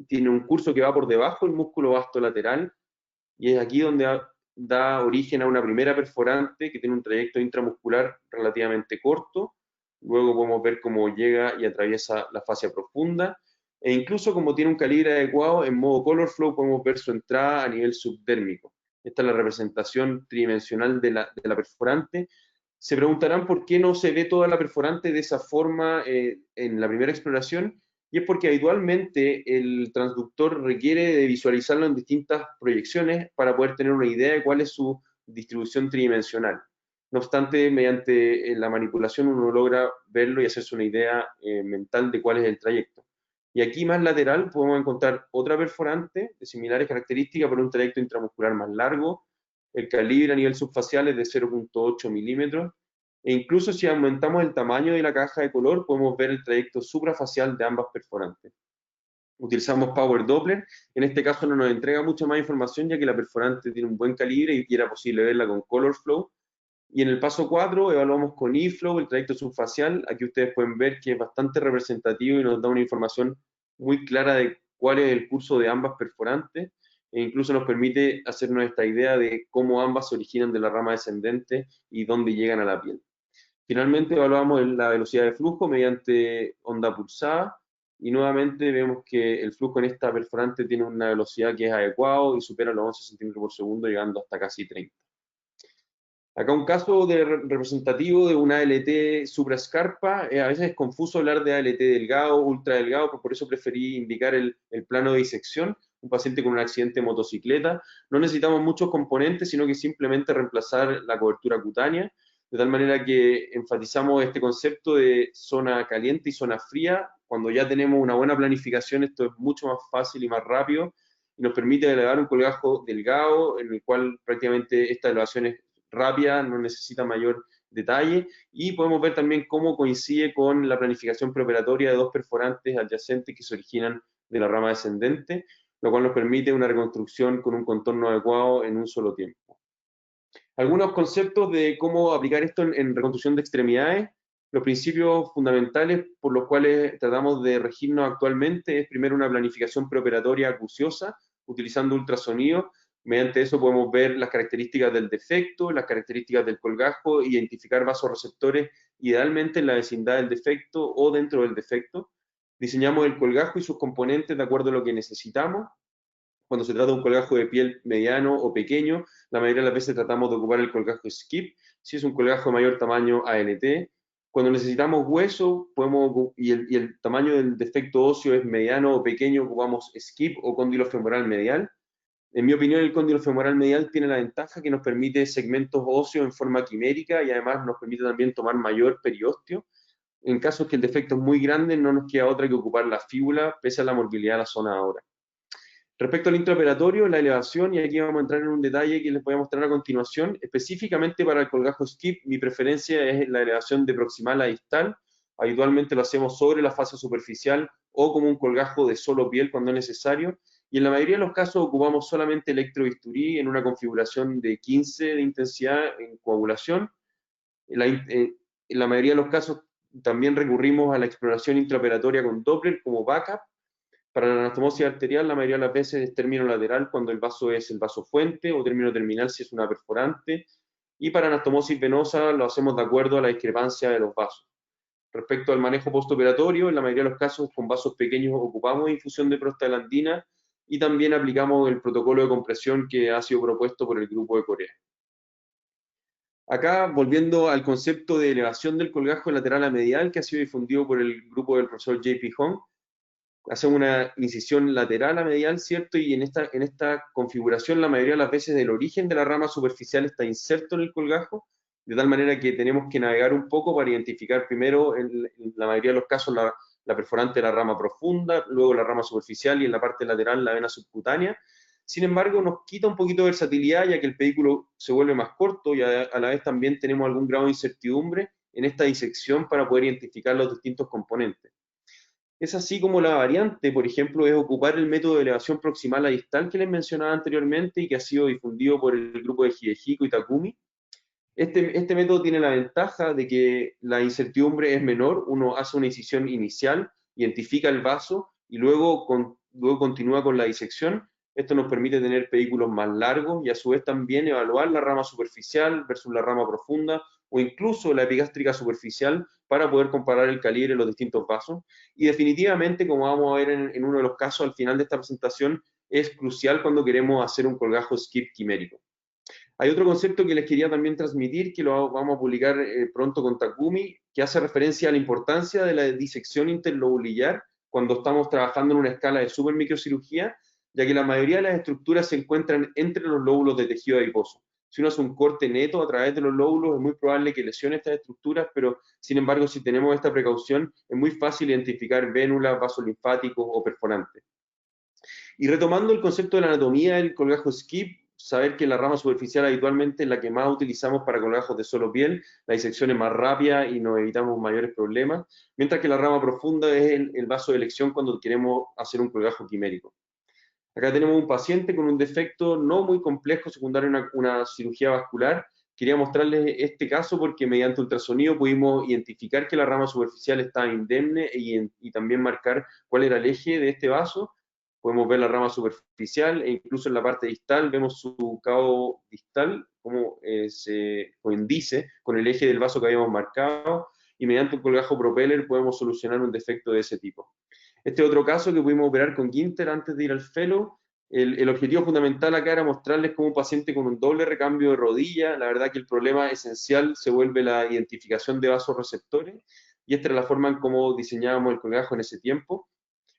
tiene un curso que va por debajo del músculo vasto lateral, y es aquí donde da origen a una primera perforante que tiene un trayecto intramuscular relativamente corto. Luego podemos ver cómo llega y atraviesa la fascia profunda, e incluso como tiene un calibre adecuado, en modo Color Flow podemos ver su entrada a nivel subdérmico. Esta es la representación tridimensional de la perforante. Se preguntarán por qué no se ve toda la perforante de esa forma en la primera exploración, y es porque habitualmente el transductor requiere de visualizarlo en distintas proyecciones para poder tener una idea de cuál es su distribución tridimensional. No obstante, mediante la manipulación uno logra verlo y hacerse una idea mental de cuál es el trayecto. Y aquí más lateral podemos encontrar otra perforante de similares características por un trayecto intramuscular más largo. El calibre a nivel subfacial es de 0.8 milímetros, e incluso si aumentamos el tamaño de la caja de color, podemos ver el trayecto suprafacial de ambas perforantes. Utilizamos Power Doppler, en este caso no nos entrega mucha más información, ya que la perforante tiene un buen calibre y era posible verla con Color Flow. Y en el paso 4 evaluamos con eFlow el trayecto subfacial. Aquí ustedes pueden ver que es bastante representativo y nos da una información muy clara de cuál es el curso de ambas perforantes. e incluso nos permite hacernos esta idea de cómo ambas se originan de la rama descendente y dónde llegan a la piel. Finalmente evaluamos la velocidad de flujo mediante onda pulsada y nuevamente vemos que el flujo en esta perforante tiene una velocidad que es adecuado y supera los 11 centímetros por segundo, llegando hasta casi 30. Acá un caso representativo de una ALT supraescarpa. A veces es confuso hablar de ALT delgado, ultra delgado, por eso preferí indicar el plano de disección. Un paciente con un accidente de motocicleta. No necesitamos muchos componentes, sino que simplemente reemplazar la cobertura cutánea, de tal manera que enfatizamos este concepto de zona caliente y zona fría. Cuando ya tenemos una buena planificación, esto es mucho más fácil y más rápido, y nos permite elevar un colgajo delgado, en el cual prácticamente esta elevación es rápida, no necesita mayor detalle, y podemos ver también cómo coincide con la planificación preoperatoria de dos perforantes adyacentes que se originan de la rama descendente, lo cual nos permite una reconstrucción con un contorno adecuado en un solo tiempo. Algunos conceptos de cómo aplicar esto en reconstrucción de extremidades. Los principios fundamentales por los cuales tratamos de regirnos actualmente es primero una planificación preoperatoria acuciosa, utilizando ultrasonido. Mediante eso podemos ver las características del defecto, las características del colgajo, identificar vasoreceptores idealmente en la vecindad del defecto o dentro del defecto. Diseñamos el colgajo y sus componentes de acuerdo a lo que necesitamos. Cuando se trata de un colgajo de piel mediano o pequeño, la mayoría de las veces tratamos de ocupar el colgajo skip. Si es un colgajo de mayor tamaño, ANT. Cuando necesitamos hueso y el tamaño del defecto óseo es mediano o pequeño, ocupamos skip o cóndilo femoral medial. En mi opinión, el cóndilo femoral medial tiene la ventaja que nos permite segmentos óseos en forma quimérica y además nos permite también tomar mayor periósteo. En casos que el defecto es muy grande, no nos queda otra que ocupar la fíbula, pese a la morbilidad de la zona ahora. Respecto al intraoperatorio, la elevación, y aquí vamos a entrar en un detalle que les voy a mostrar a continuación, específicamente para el colgajo skip, mi preferencia es la elevación de proximal a distal. Habitualmente lo hacemos sobre la fascia superficial o como un colgajo de solo piel cuando es necesario, y en la mayoría de los casos ocupamos solamente electrobisturí en una configuración de 15 de intensidad en coagulación. En la mayoría de los casos también recurrimos a la exploración intraoperatoria con Doppler como backup. Para la anastomosis arterial, la mayoría de las veces es término lateral cuando el vaso es el vaso fuente, o término terminal si es una perforante, y para anastomosis venosa lo hacemos de acuerdo a la discrepancia de los vasos. Respecto al manejo postoperatorio, en la mayoría de los casos con vasos pequeños ocupamos infusión de prostaglandina y también aplicamos el protocolo de compresión que ha sido propuesto por el grupo de Corea. Acá, volviendo al concepto de elevación del colgajo lateral a medial que ha sido difundido por el grupo del profesor J.P. Hong, hacemos una incisión lateral a medial, ¿cierto? Y en esta configuración, la mayoría de las veces el origen de la rama superficial está inserto en el colgajo, de tal manera que tenemos que navegar un poco para identificar primero, en la mayoría de los casos, la perforante de la rama profunda, luego la rama superficial y en la parte lateral la vena subcutánea. Sin embargo, nos quita un poquito de versatilidad, ya que el pedículo se vuelve más corto y a la vez también tenemos algún grado de incertidumbre en esta disección para poder identificar los distintos componentes. Es así como la variante, por ejemplo, es ocupar el método de elevación proximal a distal que les mencionaba anteriormente y que ha sido difundido por el grupo de Hidehiko y Takumi. Este método tiene la ventaja de que la incertidumbre es menor, uno hace una incisión inicial, identifica el vaso y luego continúa con la disección. Esto nos permite tener pedículos más largos y a su vez también evaluar la rama superficial versus la rama profunda o incluso la epigástrica superficial para poder comparar el calibre de los distintos vasos. Y definitivamente, como vamos a ver en uno de los casos al final de esta presentación, es crucial cuando queremos hacer un colgajo skip quimérico. Hay otro concepto que les quería también transmitir, que lo vamos a publicar pronto con Takumi, que hace referencia a la importancia de la disección interlobulillar cuando estamos trabajando en una escala de supermicrocirugía, ya que la mayoría de las estructuras se encuentran entre los lóbulos de tejido adiposo. Si uno hace un corte neto a través de los lóbulos, es muy probable que lesione estas estructuras, pero sin embargo, si tenemos esta precaución, es muy fácil identificar vénulas, vasos linfáticos o perforantes. Y retomando el concepto de la anatomía del colgajo skip, saber que la rama superficial habitualmente es la que más utilizamos para colgajos de solo piel, la disección es más rápida y nos evitamos mayores problemas, mientras que la rama profunda es el vaso de elección cuando queremos hacer un colgajo quimérico. Acá tenemos un paciente con un defecto no muy complejo secundario a una cirugía vascular. Quería mostrarles este caso porque mediante ultrasonido pudimos identificar que la rama superficial estaba indemne y también marcar cuál era el eje de este vaso. podemos ver la rama superficial e incluso en la parte distal vemos su cabo distal como se coincide con el eje del vaso que habíamos marcado, y mediante un colgajo propeller podemos solucionar un defecto de ese tipo. Este otro caso que pudimos operar con Ginter antes de ir al fellow. El objetivo fundamental acá era mostrarles cómo un paciente con un doble recambio de rodilla, la verdad que el problema esencial se vuelve la identificación de vasos receptores, y esta era la forma en cómo diseñábamos el colgajo en ese tiempo.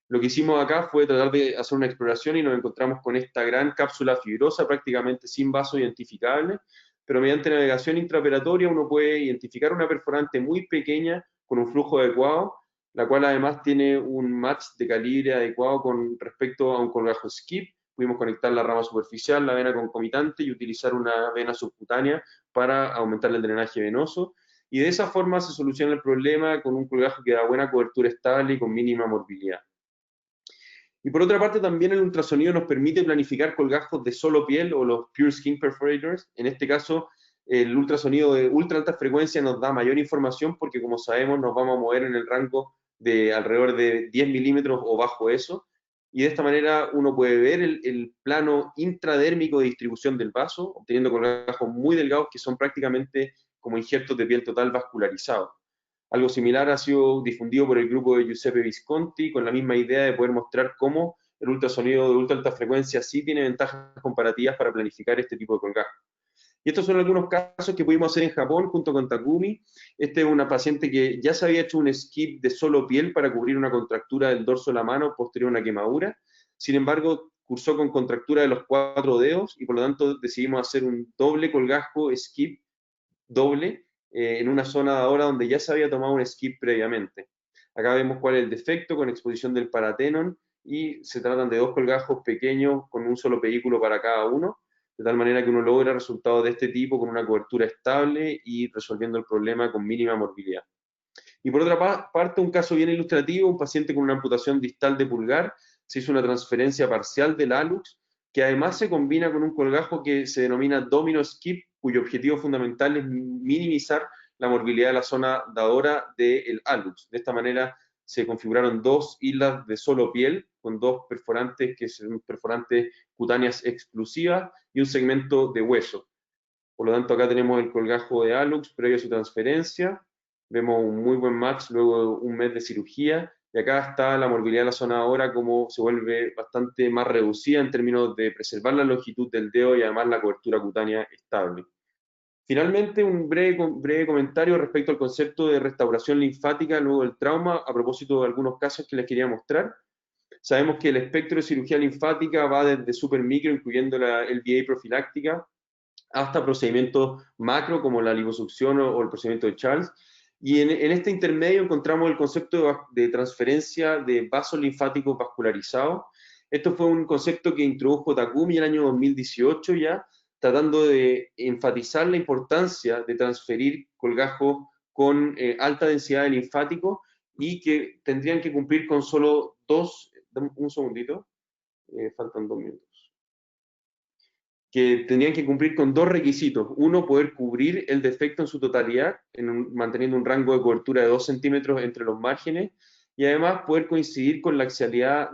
Lo que hicimos acá fue tratar de hacer una exploración y nos encontramos con esta gran cápsula fibrosa, prácticamente sin vaso identificable, pero mediante navegación intraoperatoria uno puede identificar una perforante muy pequeña con un flujo adecuado, la cual además tiene un match de calibre adecuado con respecto a un colgajo skip. Pudimos conectar la rama superficial, la vena concomitante y utilizar una vena subcutánea para aumentar el drenaje venoso. Y de esa forma se soluciona el problema con un colgajo que da buena cobertura estable y con mínima morbilidad. Y por otra parte, también el ultrasonido nos permite planificar colgajos de solo piel o los Pure Skin Perforators. En este caso, el ultrasonido de ultra alta frecuencia nos da mayor información porque, como sabemos, nos vamos a mover en el rango de alrededor de 10 milímetros o bajo eso. Y de esta manera uno puede ver el plano intradérmico de distribución del vaso, obteniendo colgajos muy delgados que son prácticamente como injertos de piel total vascularizados. Algo similar ha sido difundido por el grupo de Giuseppe Visconti, con la misma idea de poder mostrar cómo el ultrasonido de ultra alta frecuencia sí tiene ventajas comparativas para planificar este tipo de colgajo. Y estos son algunos casos que pudimos hacer en Japón junto con Takumi. Este es una paciente que ya se había hecho un skip de solo piel para cubrir una contractura del dorso de la mano posterior a una quemadura. Sin embargo, cursó con contractura de los 4 dedos y por lo tanto decidimos hacer un doble colgajo skip doble en una zona de ahora donde ya se había tomado un skip previamente. Acá vemos cuál es el defecto con exposición del paratenon, y se tratan de 2 colgajos pequeños con un solo películo para cada uno, de tal manera que uno logra resultados de este tipo con una cobertura estable y resolviendo el problema con mínima morbilidad. Y por otra parte, un caso bien ilustrativo, un paciente con una amputación distal de pulgar, se hizo una transferencia parcial del hallux, que además se combina con un colgajo que se denomina domino skip, cuyo objetivo fundamental es minimizar la morbilidad de la zona dadora del hallux. De esta manera se configuraron 2 islas de solo piel, con 2 perforantes que son perforantes cutáneas exclusivas y un segmento de hueso. Por lo tanto, acá tenemos el colgajo de hallux previo a su transferencia. Vemos un muy buen match luego de un mes de cirugía. Y acá está la morbilidad de la zona ahora, como se vuelve bastante más reducida en términos de preservar la longitud del dedo y además la cobertura cutánea estable. Finalmente, un breve comentario respecto al concepto de restauración linfática luego del trauma, a propósito de algunos casos que les quería mostrar. Sabemos que el espectro de cirugía linfática va desde supermicro, incluyendo la LVA profiláctica, hasta procedimientos macro como la liposucción o el procedimiento de Charles. Y en este intermedio encontramos el concepto de transferencia de vasos linfáticos vascularizados. Esto fue un concepto que introdujo Takumi en el año 2018 ya, tratando de enfatizar la importancia de transferir colgajos con alta densidad de linfático y que tendrían que cumplir con solo 2, un segundito, faltan 2 minutos. Que tendrían que cumplir con 2 requisitos. Uno, poder cubrir el defecto en su totalidad, manteniendo un rango de cobertura de 2 centímetros entre los márgenes, y además poder coincidir con la axialidad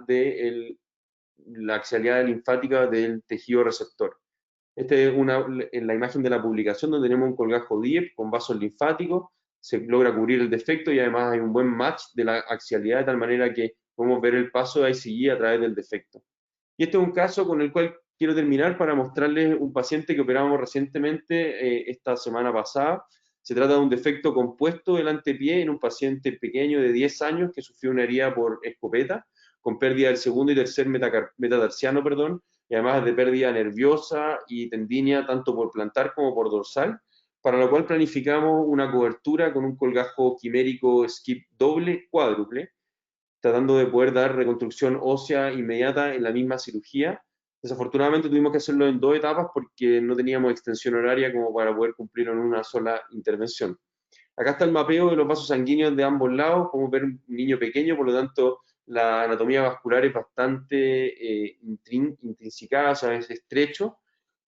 linfática del tejido receptor. Esta es en la imagen de la publicación donde tenemos un colgajo DIEP con vasos linfáticos, se logra cubrir el defecto y además hay un buen match de la axialidad de tal manera que podemos ver el paso de ICG a través del defecto. Y este es un caso con el cual quiero terminar para mostrarles un paciente que operamos recientemente esta semana pasada. Se trata de un defecto compuesto del antepié en un paciente pequeño de 10 años que sufrió una herida por escopeta, con pérdida del segundo y tercer metatarsiano, y además de pérdida nerviosa y tendínea tanto por plantar como por dorsal, para lo cual planificamos una cobertura con un colgajo quimérico skip doble cuádruple, tratando de poder dar reconstrucción ósea inmediata en la misma cirugía. Desafortunadamente tuvimos que hacerlo en 2 etapas porque no teníamos extensión horaria como para poder cumplir en una sola intervención. Acá está el mapeo de los vasos sanguíneos de ambos lados, como ver un niño pequeño, por lo tanto la anatomía vascular es bastante intrinsicada, o sea, es estrecho.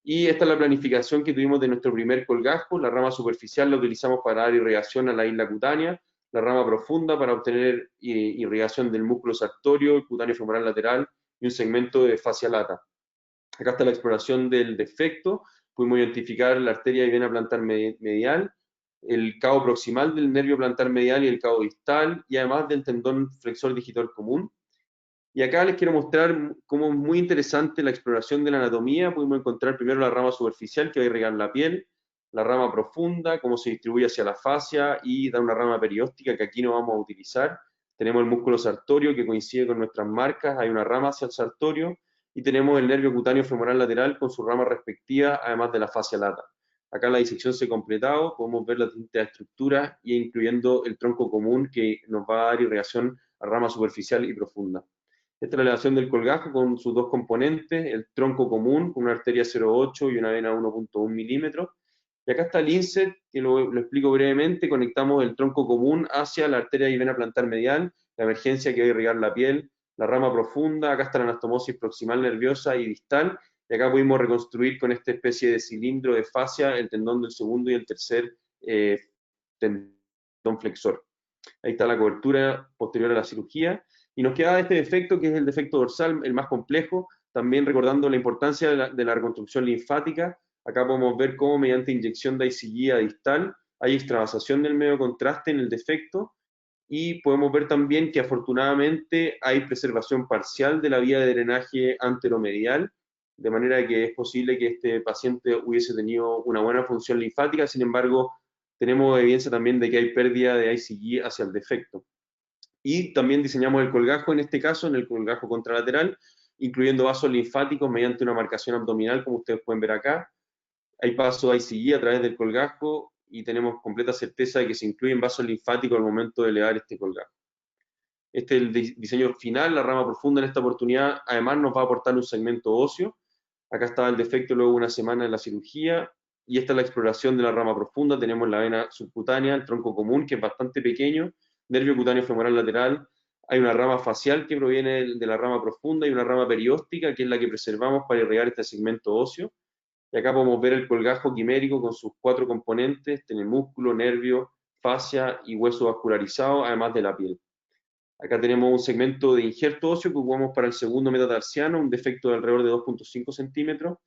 Y esta es la planificación que tuvimos de nuestro primer colgajo. La rama superficial la utilizamos para dar irrigación a la isla cutánea, la rama profunda para obtener irrigación del músculo sartorio, el cutáneo femoral lateral, y y un segmento de fascia lata. Acá está la exploración del defecto. Pudimos identificar la arteria y vena plantar medial, el cabo proximal del nervio plantar medial y el cabo distal, y además del tendón flexor digital común. Y acá les quiero mostrar cómo es muy interesante la exploración de la anatomía. Pudimos encontrar primero la rama superficial que va a irrigar la piel, la rama profunda, cómo se distribuye hacia la fascia, y da una rama perióstica que aquí no vamos a utilizar. Tenemos el músculo sartorio que coincide con nuestras marcas, hay una rama hacia el sartorio, y tenemos el nervio cutáneo femoral lateral con su rama respectiva, además de la fascia lata. Acá la disección se ha completado, podemos ver las distintas estructuras, y incluyendo el tronco común que nos va a dar irrigación a rama superficial y profunda. Esta es la elevación del colgajo con sus dos componentes, el tronco común con una arteria 0,8 y una vena 1,1 milímetros. Y acá está el inset, que lo explico brevemente. Conectamos el tronco común hacia la arteria y vena plantar medial, la emergencia que va a irrigar la piel, la rama profunda, acá está la anastomosis proximal nerviosa y distal, y acá pudimos reconstruir con esta especie de cilindro de fascia el tendón del segundo y el tercer tendón flexor. Ahí está la cobertura posterior a la cirugía. Y nos queda este defecto, que es el defecto dorsal, el más complejo, también recordando la importancia de la reconstrucción linfática. Acá podemos ver cómo mediante inyección de ICG a distal hay extravasación del medio contraste en el defecto, y podemos ver también que afortunadamente hay preservación parcial de la vía de drenaje anteromedial, de manera que es posible que este paciente hubiese tenido una buena función linfática. Sin embargo, tenemos evidencia también de que hay pérdida de ICG hacia el defecto. Y también diseñamos el colgajo, en este caso, en el colgajo contralateral, incluyendo vasos linfáticos mediante una marcación abdominal, como ustedes pueden ver acá. Hay paso de ICG a través del colgajo, y tenemos completa certeza de que se incluyen vasos linfáticos al momento de elevar este colgajo. Este es el diseño final. La rama profunda en esta oportunidad además nos va a aportar un segmento óseo. Acá estaba el defecto luego de una semana de la cirugía, y esta es la exploración de la rama profunda. Tenemos la vena subcutánea, el tronco común, que es bastante pequeño, nervio cutáneo femoral lateral, hay una rama facial que proviene de la rama profunda y una rama perióstica que es la que preservamos para irrigar este segmento óseo. Y acá podemos ver el colgajo quimérico con sus 4 componentes, tiene músculo, nervio, fascia y hueso vascularizado, además de la piel. Acá tenemos un segmento de injerto óseo que ocupamos para el segundo metatarsiano, un defecto de alrededor de 2,5 centímetros,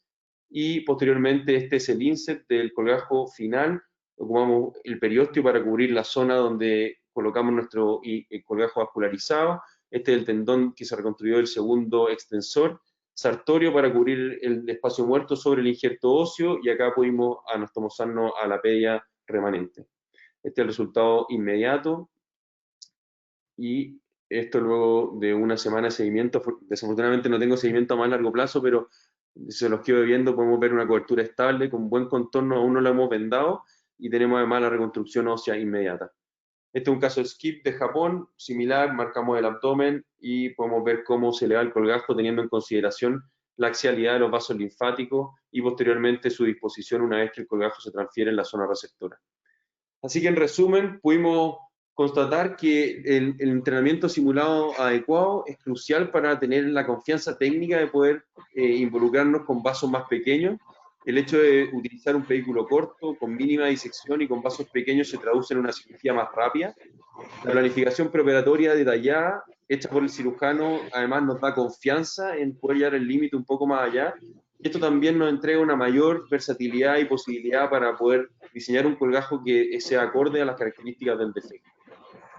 y posteriormente este es el inset del colgajo final. Ocupamos el periósteo para cubrir la zona donde colocamos nuestro colgajo vascularizado. Este es el tendón que se reconstruyó del segundo extensor. Sartorio para cubrir el espacio muerto sobre el injerto óseo, y acá pudimos anastomosarnos a la pedia remanente. Este es el resultado inmediato, y esto luego de una semana de seguimiento. Desafortunadamente no tengo seguimiento a más largo plazo, pero se los quedo viendo. Podemos ver una cobertura estable, con buen contorno, aún no la hemos vendado, y tenemos además la reconstrucción ósea inmediata. Este es un caso SCIP de Japón, similar, marcamos el abdomen y podemos ver cómo se eleva el colgajo teniendo en consideración la axialidad de los vasos linfáticos y posteriormente su disposición una vez que el colgajo se transfiere en la zona receptora. Así que en resumen, pudimos constatar que el entrenamiento simulado adecuado es crucial para tener la confianza técnica de poder involucrarnos con vasos más pequeños. El hecho de utilizar un pedículo corto, con mínima disección y con vasos pequeños, se traduce en una cirugía más rápida. La planificación preoperatoria detallada, hecha por el cirujano, además nos da confianza en poder llevar el límite un poco más allá. Y esto también nos entrega una mayor versatilidad y posibilidad para poder diseñar un colgajo que sea acorde a las características del defecto.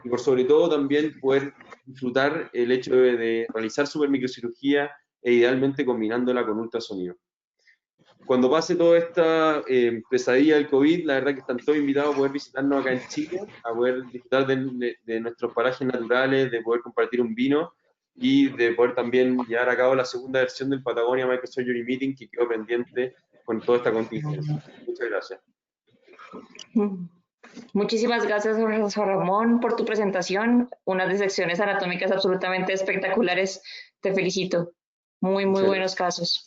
Y por sobre todo también poder disfrutar el hecho de realizar supermicrocirugía, e idealmente combinándola con ultrasonido. Cuando pase toda esta pesadilla del COVID, la verdad que están todos invitados a poder visitarnos acá en Chile, a poder disfrutar de nuestros parajes naturales, de poder compartir un vino y de poder también llevar a cabo la segunda versión del Patagonia Microsurgery Meeting, que quedó pendiente con toda esta contingencia. Muchas gracias. Muchísimas gracias, José Ramón, por tu presentación. Unas disecciones anatómicas absolutamente espectaculares. Te felicito. Muy buenos casos.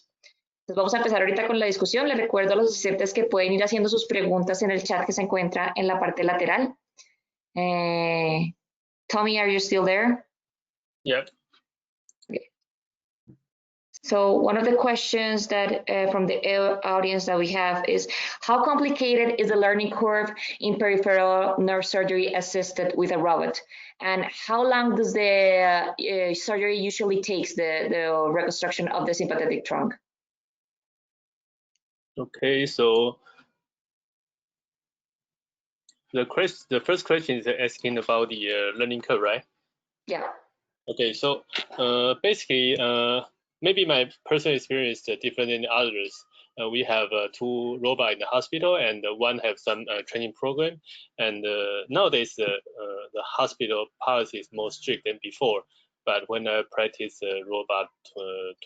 Entonces vamos a empezar ahorita con la discusión. Les recuerdo a los asistentes que pueden ir haciendo sus preguntas en el chat que se encuentra en la parte lateral. Tommy, are you still there? Yep. Okay. So one of the questions that from the audience that we have is, how complicated is the learning curve in peripheral nerve surgery assisted with a robot? And how long does the surgery usually takes, the reconstruction of the sympathetic trunk? Okay, so the first question is asking about the learning curve, right? Yeah. Okay, so basically, maybe my personal experience is different than others. We have 2 robots in the hospital, and one have some training program. And nowadays, the hospital policy is more strict than before. But when I practiced robot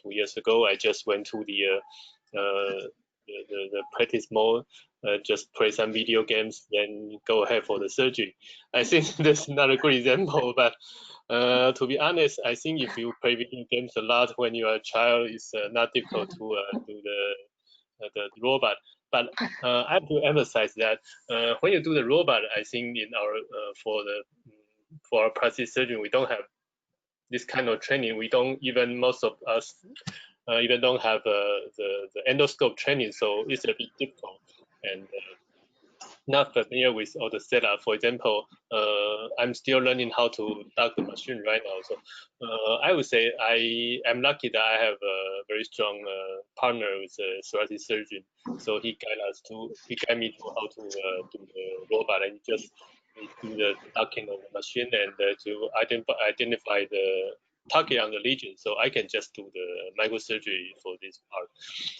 2 years ago, I just went to the practice mode, just play some video games, then go ahead for the surgery. I think that's not a good example, but to be honest, I think if you play video games a lot when you are a child, it's not difficult to do the robot. But I have to emphasize that when you do the robot, I think in our for our plastic surgeon, we don't have this kind of training. We don't even, most of us even don't have the endoscope training, so it's a bit difficult and not familiar with all the setup. For example, I'm still learning how to dock the machine right now. So I would say I am lucky that I have a very strong partner with a thoracic surgeon. So he guide me to how to do the robot, and just do the docking of the machine and to identify the target on the lesion. So I can just do the microsurgery for this part.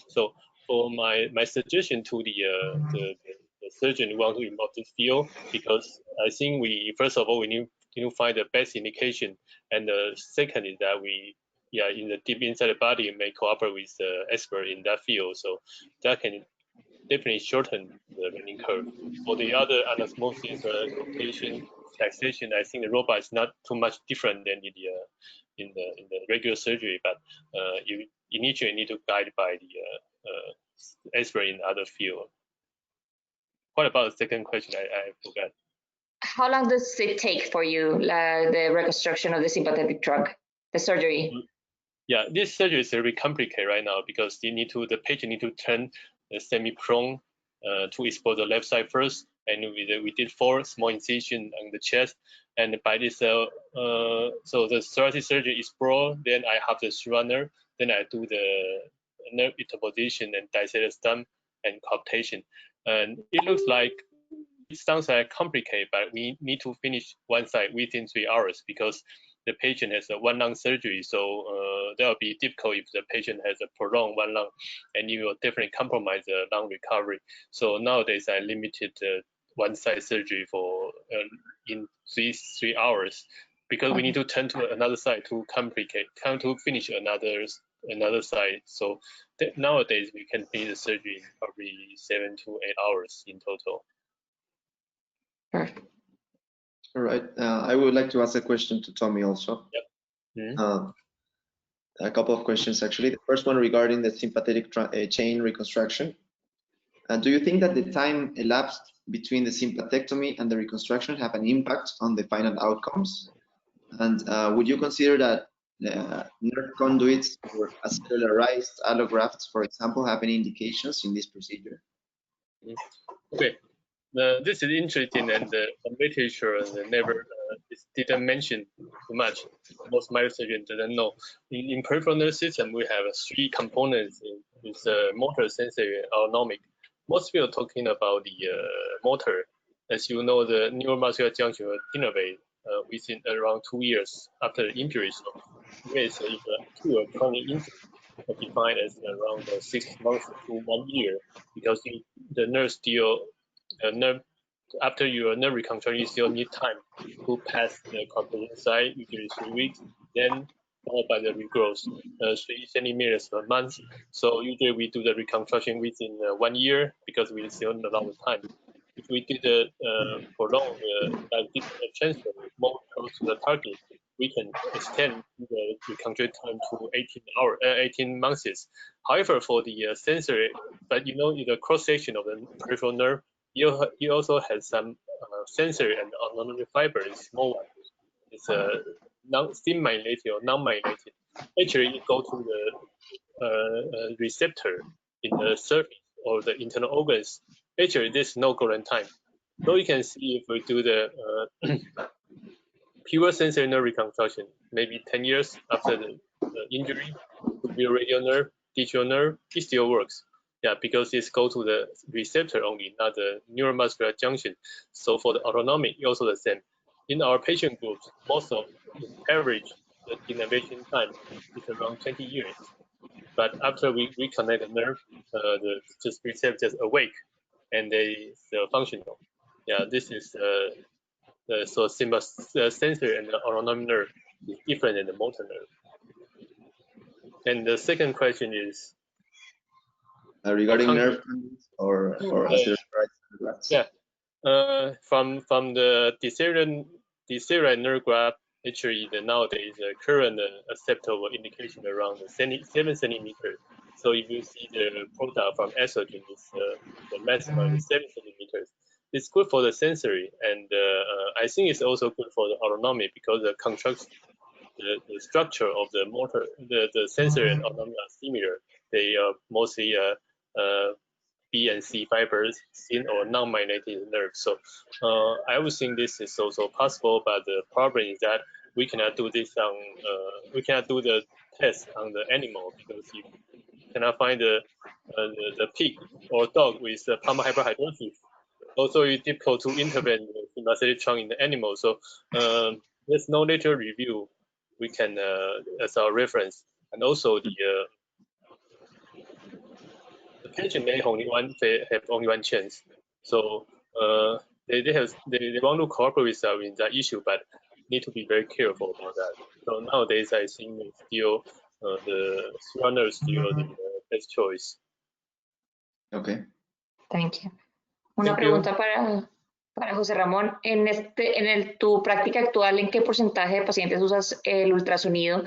So for my suggestion to the surgeon who want to involve this field, because I think first of all we need to find the best indication, and the second is that in the deep inside the body may cooperate with the expert in that field, so that can definitely shorten the learning curve. For the other anastomosis, rotation, taxation, I think the robot is not too much different than in the regular surgery, but you initially need to guide by the expert in other field. What about the second question? I forgot. How long does it take for you, the reconstruction of the sympathetic trunk, the surgery? Yeah, this surgery is very complicated right now because the patient need to turn semi-prone to expose the left side first, and we did 4 small incisions on the chest, and by this so the thoracic surgery is broad, then I have the runner, then I do the nerve interposition and dissect the stem and coaptation, and it sounds like complicated, but we need to finish one side within 3 hours because the patient has a 1 lung surgery, so that will be difficult if the patient has a prolonged 1 lung, and it will definitely compromise the lung recovery. So nowadays I limited one side surgery for in 3 hours because we need to turn to another side to finish another side. So nowadays we can finish the surgery in probably 7 to 8 hours in total. Perfect. All right. I would like to ask a question to Tommy also. Yep. Mm-hmm. A couple of questions actually. The first one regarding the sympathetic chain reconstruction. Do you think that the time elapsed between the sympathectomy and the reconstruction have an impact on the final outcomes? And would you consider that nerve conduits or acellularized allografts, for example, have any indications in this procedure? Okay. This is interesting, and the literature never didn't mention too much. Most microsurgeons didn't know. In peripheral nerve system, we have 3 components with motor, sensory, and autonomic. Most people are talking about the motor. As you know, the neuromuscular junction will innervate within around 2 years after the injury. So if a chronic injury, defined as around 6 months to 1 year, because the nerve still after your nerve reconstruction, you still need time to pass the compression side, usually 3 weeks, then followed by the regrowth, 3 centimeters per month. So usually we do the reconstruction within 1 year because we still need a lot of time. If we did the prolonged transfer more close to the target, we can extend the reconstruction time to 18 months. However, for the sensory, but the cross section of the peripheral nerve, you also have some sensory and autonomic fiber, small one. It's thin myelinated or non-myelinated. Actually, you go to receptor in the surface of the internal organs. Actually, there's no golden time. So you can see if we do the pure sensory nerve reconstruction, maybe 10 years after the injury, could be a radial nerve, digital nerve, it still works. Yeah, because it's go to the receptor only, not the neuromuscular junction. So for the autonomic, also the same. In our patient groups, most of in average, the innervation time is around 20 years. But after we reconnect the nerve, the receptor just awake, and they still functional. Yeah, this is so sensory and the autonomic nerve is different than the motor nerve. And the second question is regarding nerve or osteoarthritis. Yeah, from the decelerated nerve graft, actually nowadays the current acceptable indication around 7 centimeters. So if you see the product from Exogen, it's the maximum is 7 centimeters. It's good for the sensory, and I think it's also good for the autonomic because the construction, the structure of the motor, the sensory and autonomic are similar. They are mostly B and C fibers, thin or non-magnetic nerves. So I would think this is also possible, but the problem is that we cannot do this on we cannot do the test on the animal because you cannot find the pig or dog with palmar hyperhidrosis. Also, it's difficult to intervene the sympathetic trunk in the animal. So there's no literature review we can as our reference, and also the patient may have only one chance. So they want to cooperate with us in that issue, but need to be very careful about that. So nowadays, I think still the runner is still the best choice. Okay. Thank you. Una pregunta para José Ramón. Tu práctica actual, ¿en qué porcentaje de pacientes usas el ultrasonido?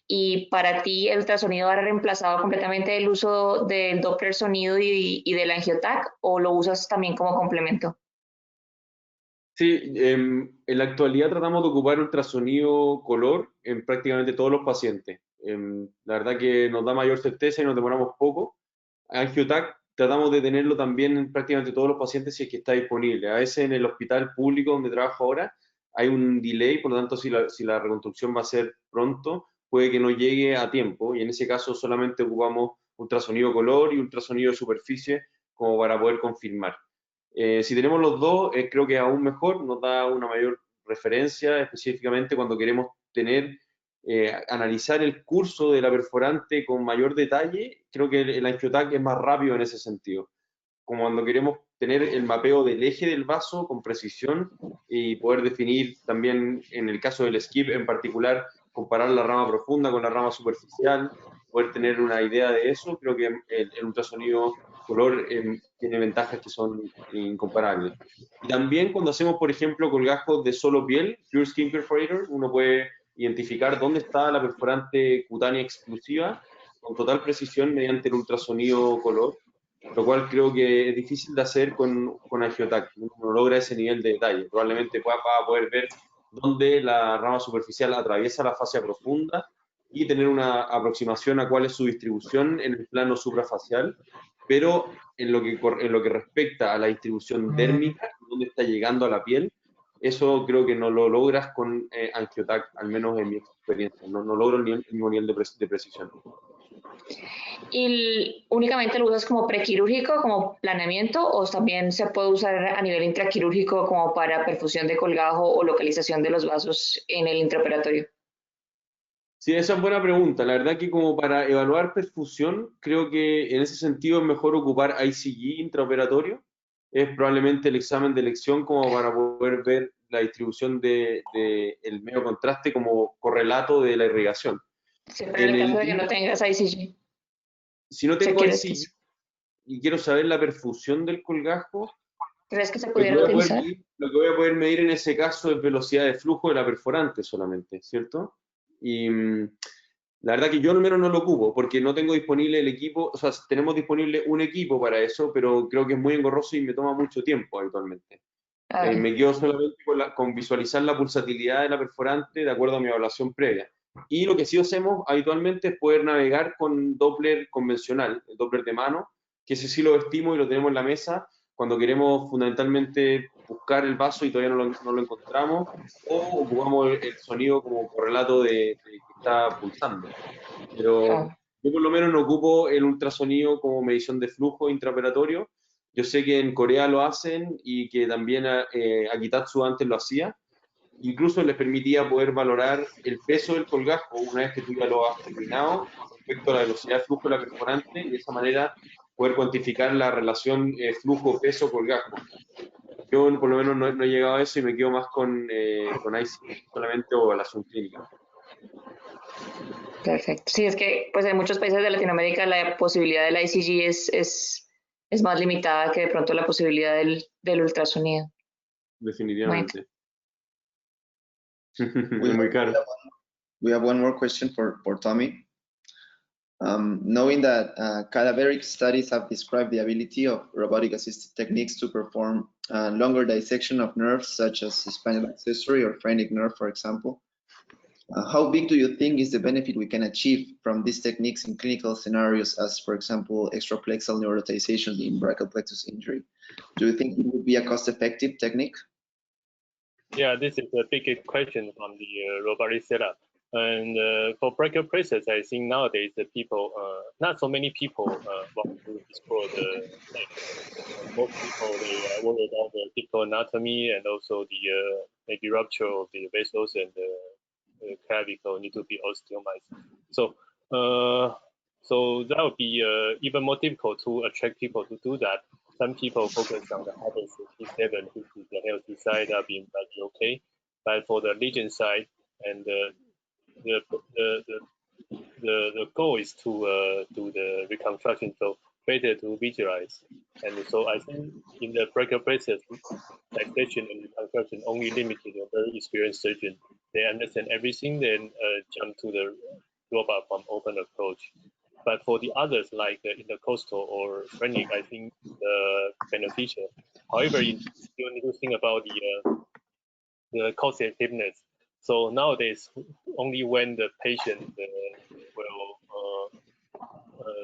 Y para ti, ¿el ultrasonido ha reemplazado completamente el uso del Doppler sonido y del angiotac, o lo usas también como complemento? Sí, en la actualidad tratamos de ocupar ultrasonido color en prácticamente todos los pacientes. La verdad que nos da mayor certeza y nos demoramos poco. Angiotac tratamos de tenerlo también en prácticamente todos los pacientes si es que está disponible. A veces en el hospital público donde trabajo ahora hay un delay, por lo tanto si la reconstrucción va a ser pronto, puede que no llegue a tiempo, y en ese caso solamente ocupamos ultrasonido color y ultrasonido de superficie como para poder confirmar. Si tenemos los dos, creo que aún mejor, nos da una mayor referencia, específicamente cuando queremos analizar el curso de la perforante con mayor detalle. Creo que el angiotac es más rápido en ese sentido, como cuando queremos tener el mapeo del eje del vaso con precisión y poder definir también, en el caso del skip en particular, comparar la rama profunda con la rama superficial, poder tener una idea de eso. Creo que el ultrasonido color tiene ventajas que son incomparables. Y también cuando hacemos, por ejemplo, colgajos de solo piel, Pure Skin Perforator, uno puede identificar dónde está la perforante cutánea exclusiva con total precisión mediante el ultrasonido color, lo cual creo que es difícil de hacer con angiotac. Uno no logra ese nivel de detalle. Probablemente va a poder ver dónde la rama superficial atraviesa la fascia profunda y tener una aproximación a cuál es su distribución en el plano suprafacial, pero en lo que respecta a la distribución dérmica, dónde está llegando a la piel, eso creo que no lo logras con angiotac, al menos en mi experiencia. No logro el mismo nivel de precisión. ¿Y únicamente lo usas como prequirúrgico, como planeamiento, o también se puede usar a nivel intraquirúrgico como para perfusión de colgajo o localización de los vasos en el intraoperatorio? Sí, esa es buena pregunta. La verdad que como para evaluar perfusión, creo que en ese sentido es mejor ocupar ICG intraoperatorio. Es probablemente el examen de elección como para poder ver la distribución del medio contraste como correlato de la irrigación. Siempre en el caso de que no tengas ICG. Si no tengo ICG y quiero saber la perfusión del colgajo, ¿crees que se pudiera utilizar? Lo que voy a poder medir en ese caso es velocidad de flujo de la perforante solamente, ¿cierto? Y la verdad que yo al menos no lo ocupo porque no tengo disponible el equipo. O sea, tenemos disponible un equipo para eso, pero creo que es muy engorroso y me toma mucho tiempo habitualmente. Me quedo solamente con visualizar la pulsatilidad de la perforante de acuerdo a mi evaluación previa. Y lo que sí hacemos habitualmente es poder navegar con Doppler convencional, el Doppler de mano, que ese sí lo vestimos y lo tenemos en la mesa cuando queremos fundamentalmente buscar el vaso y todavía no lo encontramos, o ocupamos el sonido como correlato de que está pulsando. Pero yo por lo menos no ocupo el ultrasonido como medición de flujo intraoperatorio. Yo sé que en Corea lo hacen y que también Akitatsu antes lo hacía. Incluso les permitía poder valorar el peso del colgajo una vez que tú ya lo has terminado respecto a la velocidad de flujo de la perforante y de esa manera poder cuantificar la relación flujo-peso-colgajo. Yo por lo menos no he llegado a eso y me quedo más con IC solamente o la Zoom clínica. Perfecto. Sí, es que pues en muchos países de Latinoamérica la posibilidad del ICG es más limitada que de pronto la posibilidad del ultrasonido. Definitivamente. We Muy caro. We have one more question for Tommy. Knowing that cadaveric studies have described the ability of robotic-assisted techniques to perform longer dissection of nerves, such as spinal accessory or phrenic nerve, for example, how big do you think is the benefit we can achieve from these techniques in clinical scenarios, as, for example, extraplexal neurotization in brachial plexus injury? Do you think it would be a cost-effective technique? Yeah, this is a big question from the robotic setup. And for brachial plexus, I think nowadays the people, not so many people want to explore the neck. Most people, they worry about the typical anatomy and also the maybe rupture of the vessels and the clavicle need to be osteomized. So, so that would be even more difficult to attract people to do that. Some people focus on the Hubble 67, which is the healthy side, that being okay. But for the lesion side, and the goal is to do the reconstruction, so better to visualize. And so I think in the brachial plexus, dissection and reconstruction only limited to a very experienced surgeon. They understand everything, then jump to the robot from open approach. But for the others, like intercostal or phrenic, I think beneficial. However, you still need to think about the cost effectiveness. So nowadays, only when the patient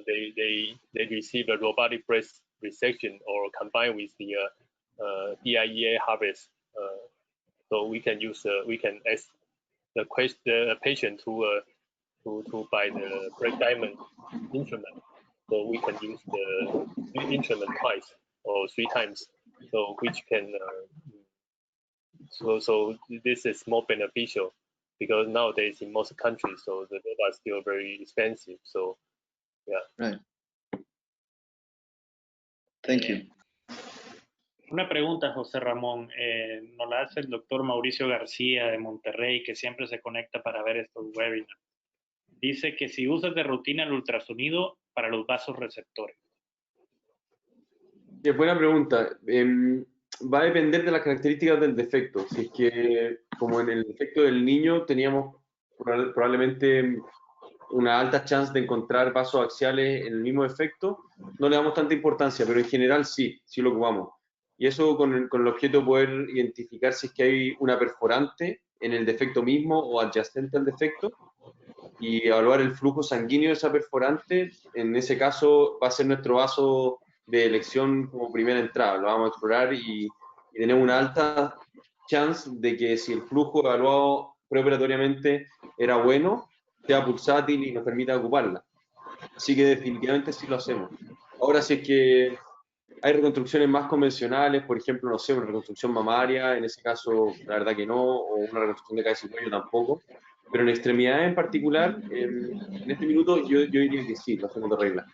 they receive a robotic breast resection or combined with the DIEA harvest, so we can use we can ask the patient to buy the break diamond instrument, so we can use the instrument twice or 3 times, so which can so this is more beneficial because nowadays in most countries, so the data is still very expensive. So yeah. Right. Thank you. Una pregunta, José Ramón. Nos la hace el doctor Mauricio García de Monterrey, que siempre se conecta para ver estos webinars. Dice que si usas de rutina el ultrasonido para los vasos receptores. Buena pregunta. Va a depender de las características del defecto. Si es que, como en el defecto del niño, teníamos probablemente una alta chance de encontrar vasos axiales en el mismo defecto, no le damos tanta importancia, pero en general sí lo ocupamos. Y eso con el objeto de poder identificar si es que hay una perforante en el defecto mismo o adyacente al defecto y evaluar el flujo sanguíneo de esa perforante. En ese caso va a ser nuestro vaso de elección como primera entrada. Lo vamos a explorar y tenemos una alta chance de que si el flujo evaluado preoperatoriamente era bueno, sea pulsátil y nos permita ocuparla. Así que definitivamente sí lo hacemos. Ahora, si es que hay reconstrucciones más convencionales, por ejemplo, no sé, una reconstrucción mamaria, en ese caso, la verdad que no, o una reconstrucción de cabeza y cuello tampoco. Pero en extremidades en particular, en este minuto yo diría que sí, lo hacemos de regla.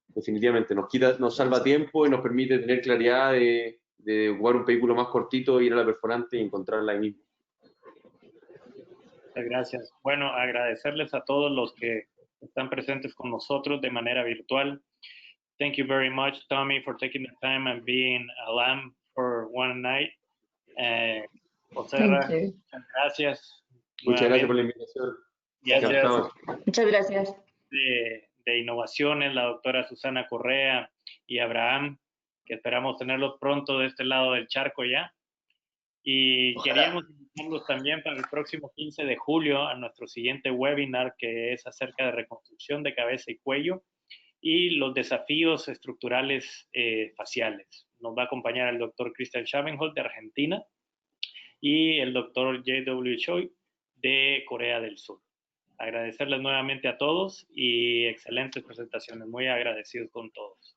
Definitivamente, nos salva tiempo y nos permite tener claridad de ocupar un vehículo más cortito, ir a la perforante y encontrarla ahí mismo. Muchas gracias. Bueno, agradecerles a todos los que están presentes con nosotros de manera virtual. Thank you very much, Tommy, for taking the time and being a lamb for one night. José, muchas gracias. Muchas gracias por la invitación. Gracias. Muchas gracias. De innovaciones, la doctora Susana Correa y Abraham, que esperamos tenerlos pronto de este lado del charco ya. Y queríamos invitar invitarlos también para el próximo 15 de julio a nuestro siguiente webinar, que es acerca de reconstrucción de cabeza y cuello y los desafíos estructurales faciales. Nos va a acompañar el doctor Christian Schabenholt de Argentina y el doctor J.W. Choi de Corea del Sur. Agradecerles nuevamente a todos y excelentes presentaciones. Muy agradecidos con todos.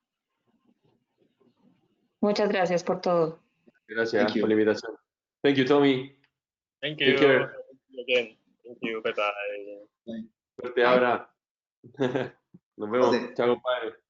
Muchas gracias por todo. Gracias por la invitación. Thank you, Tommy. Thank Take you. care. Thank you again. Thank you. Bye bye. Suerte ahora. Nos vemos. Chao, compadre.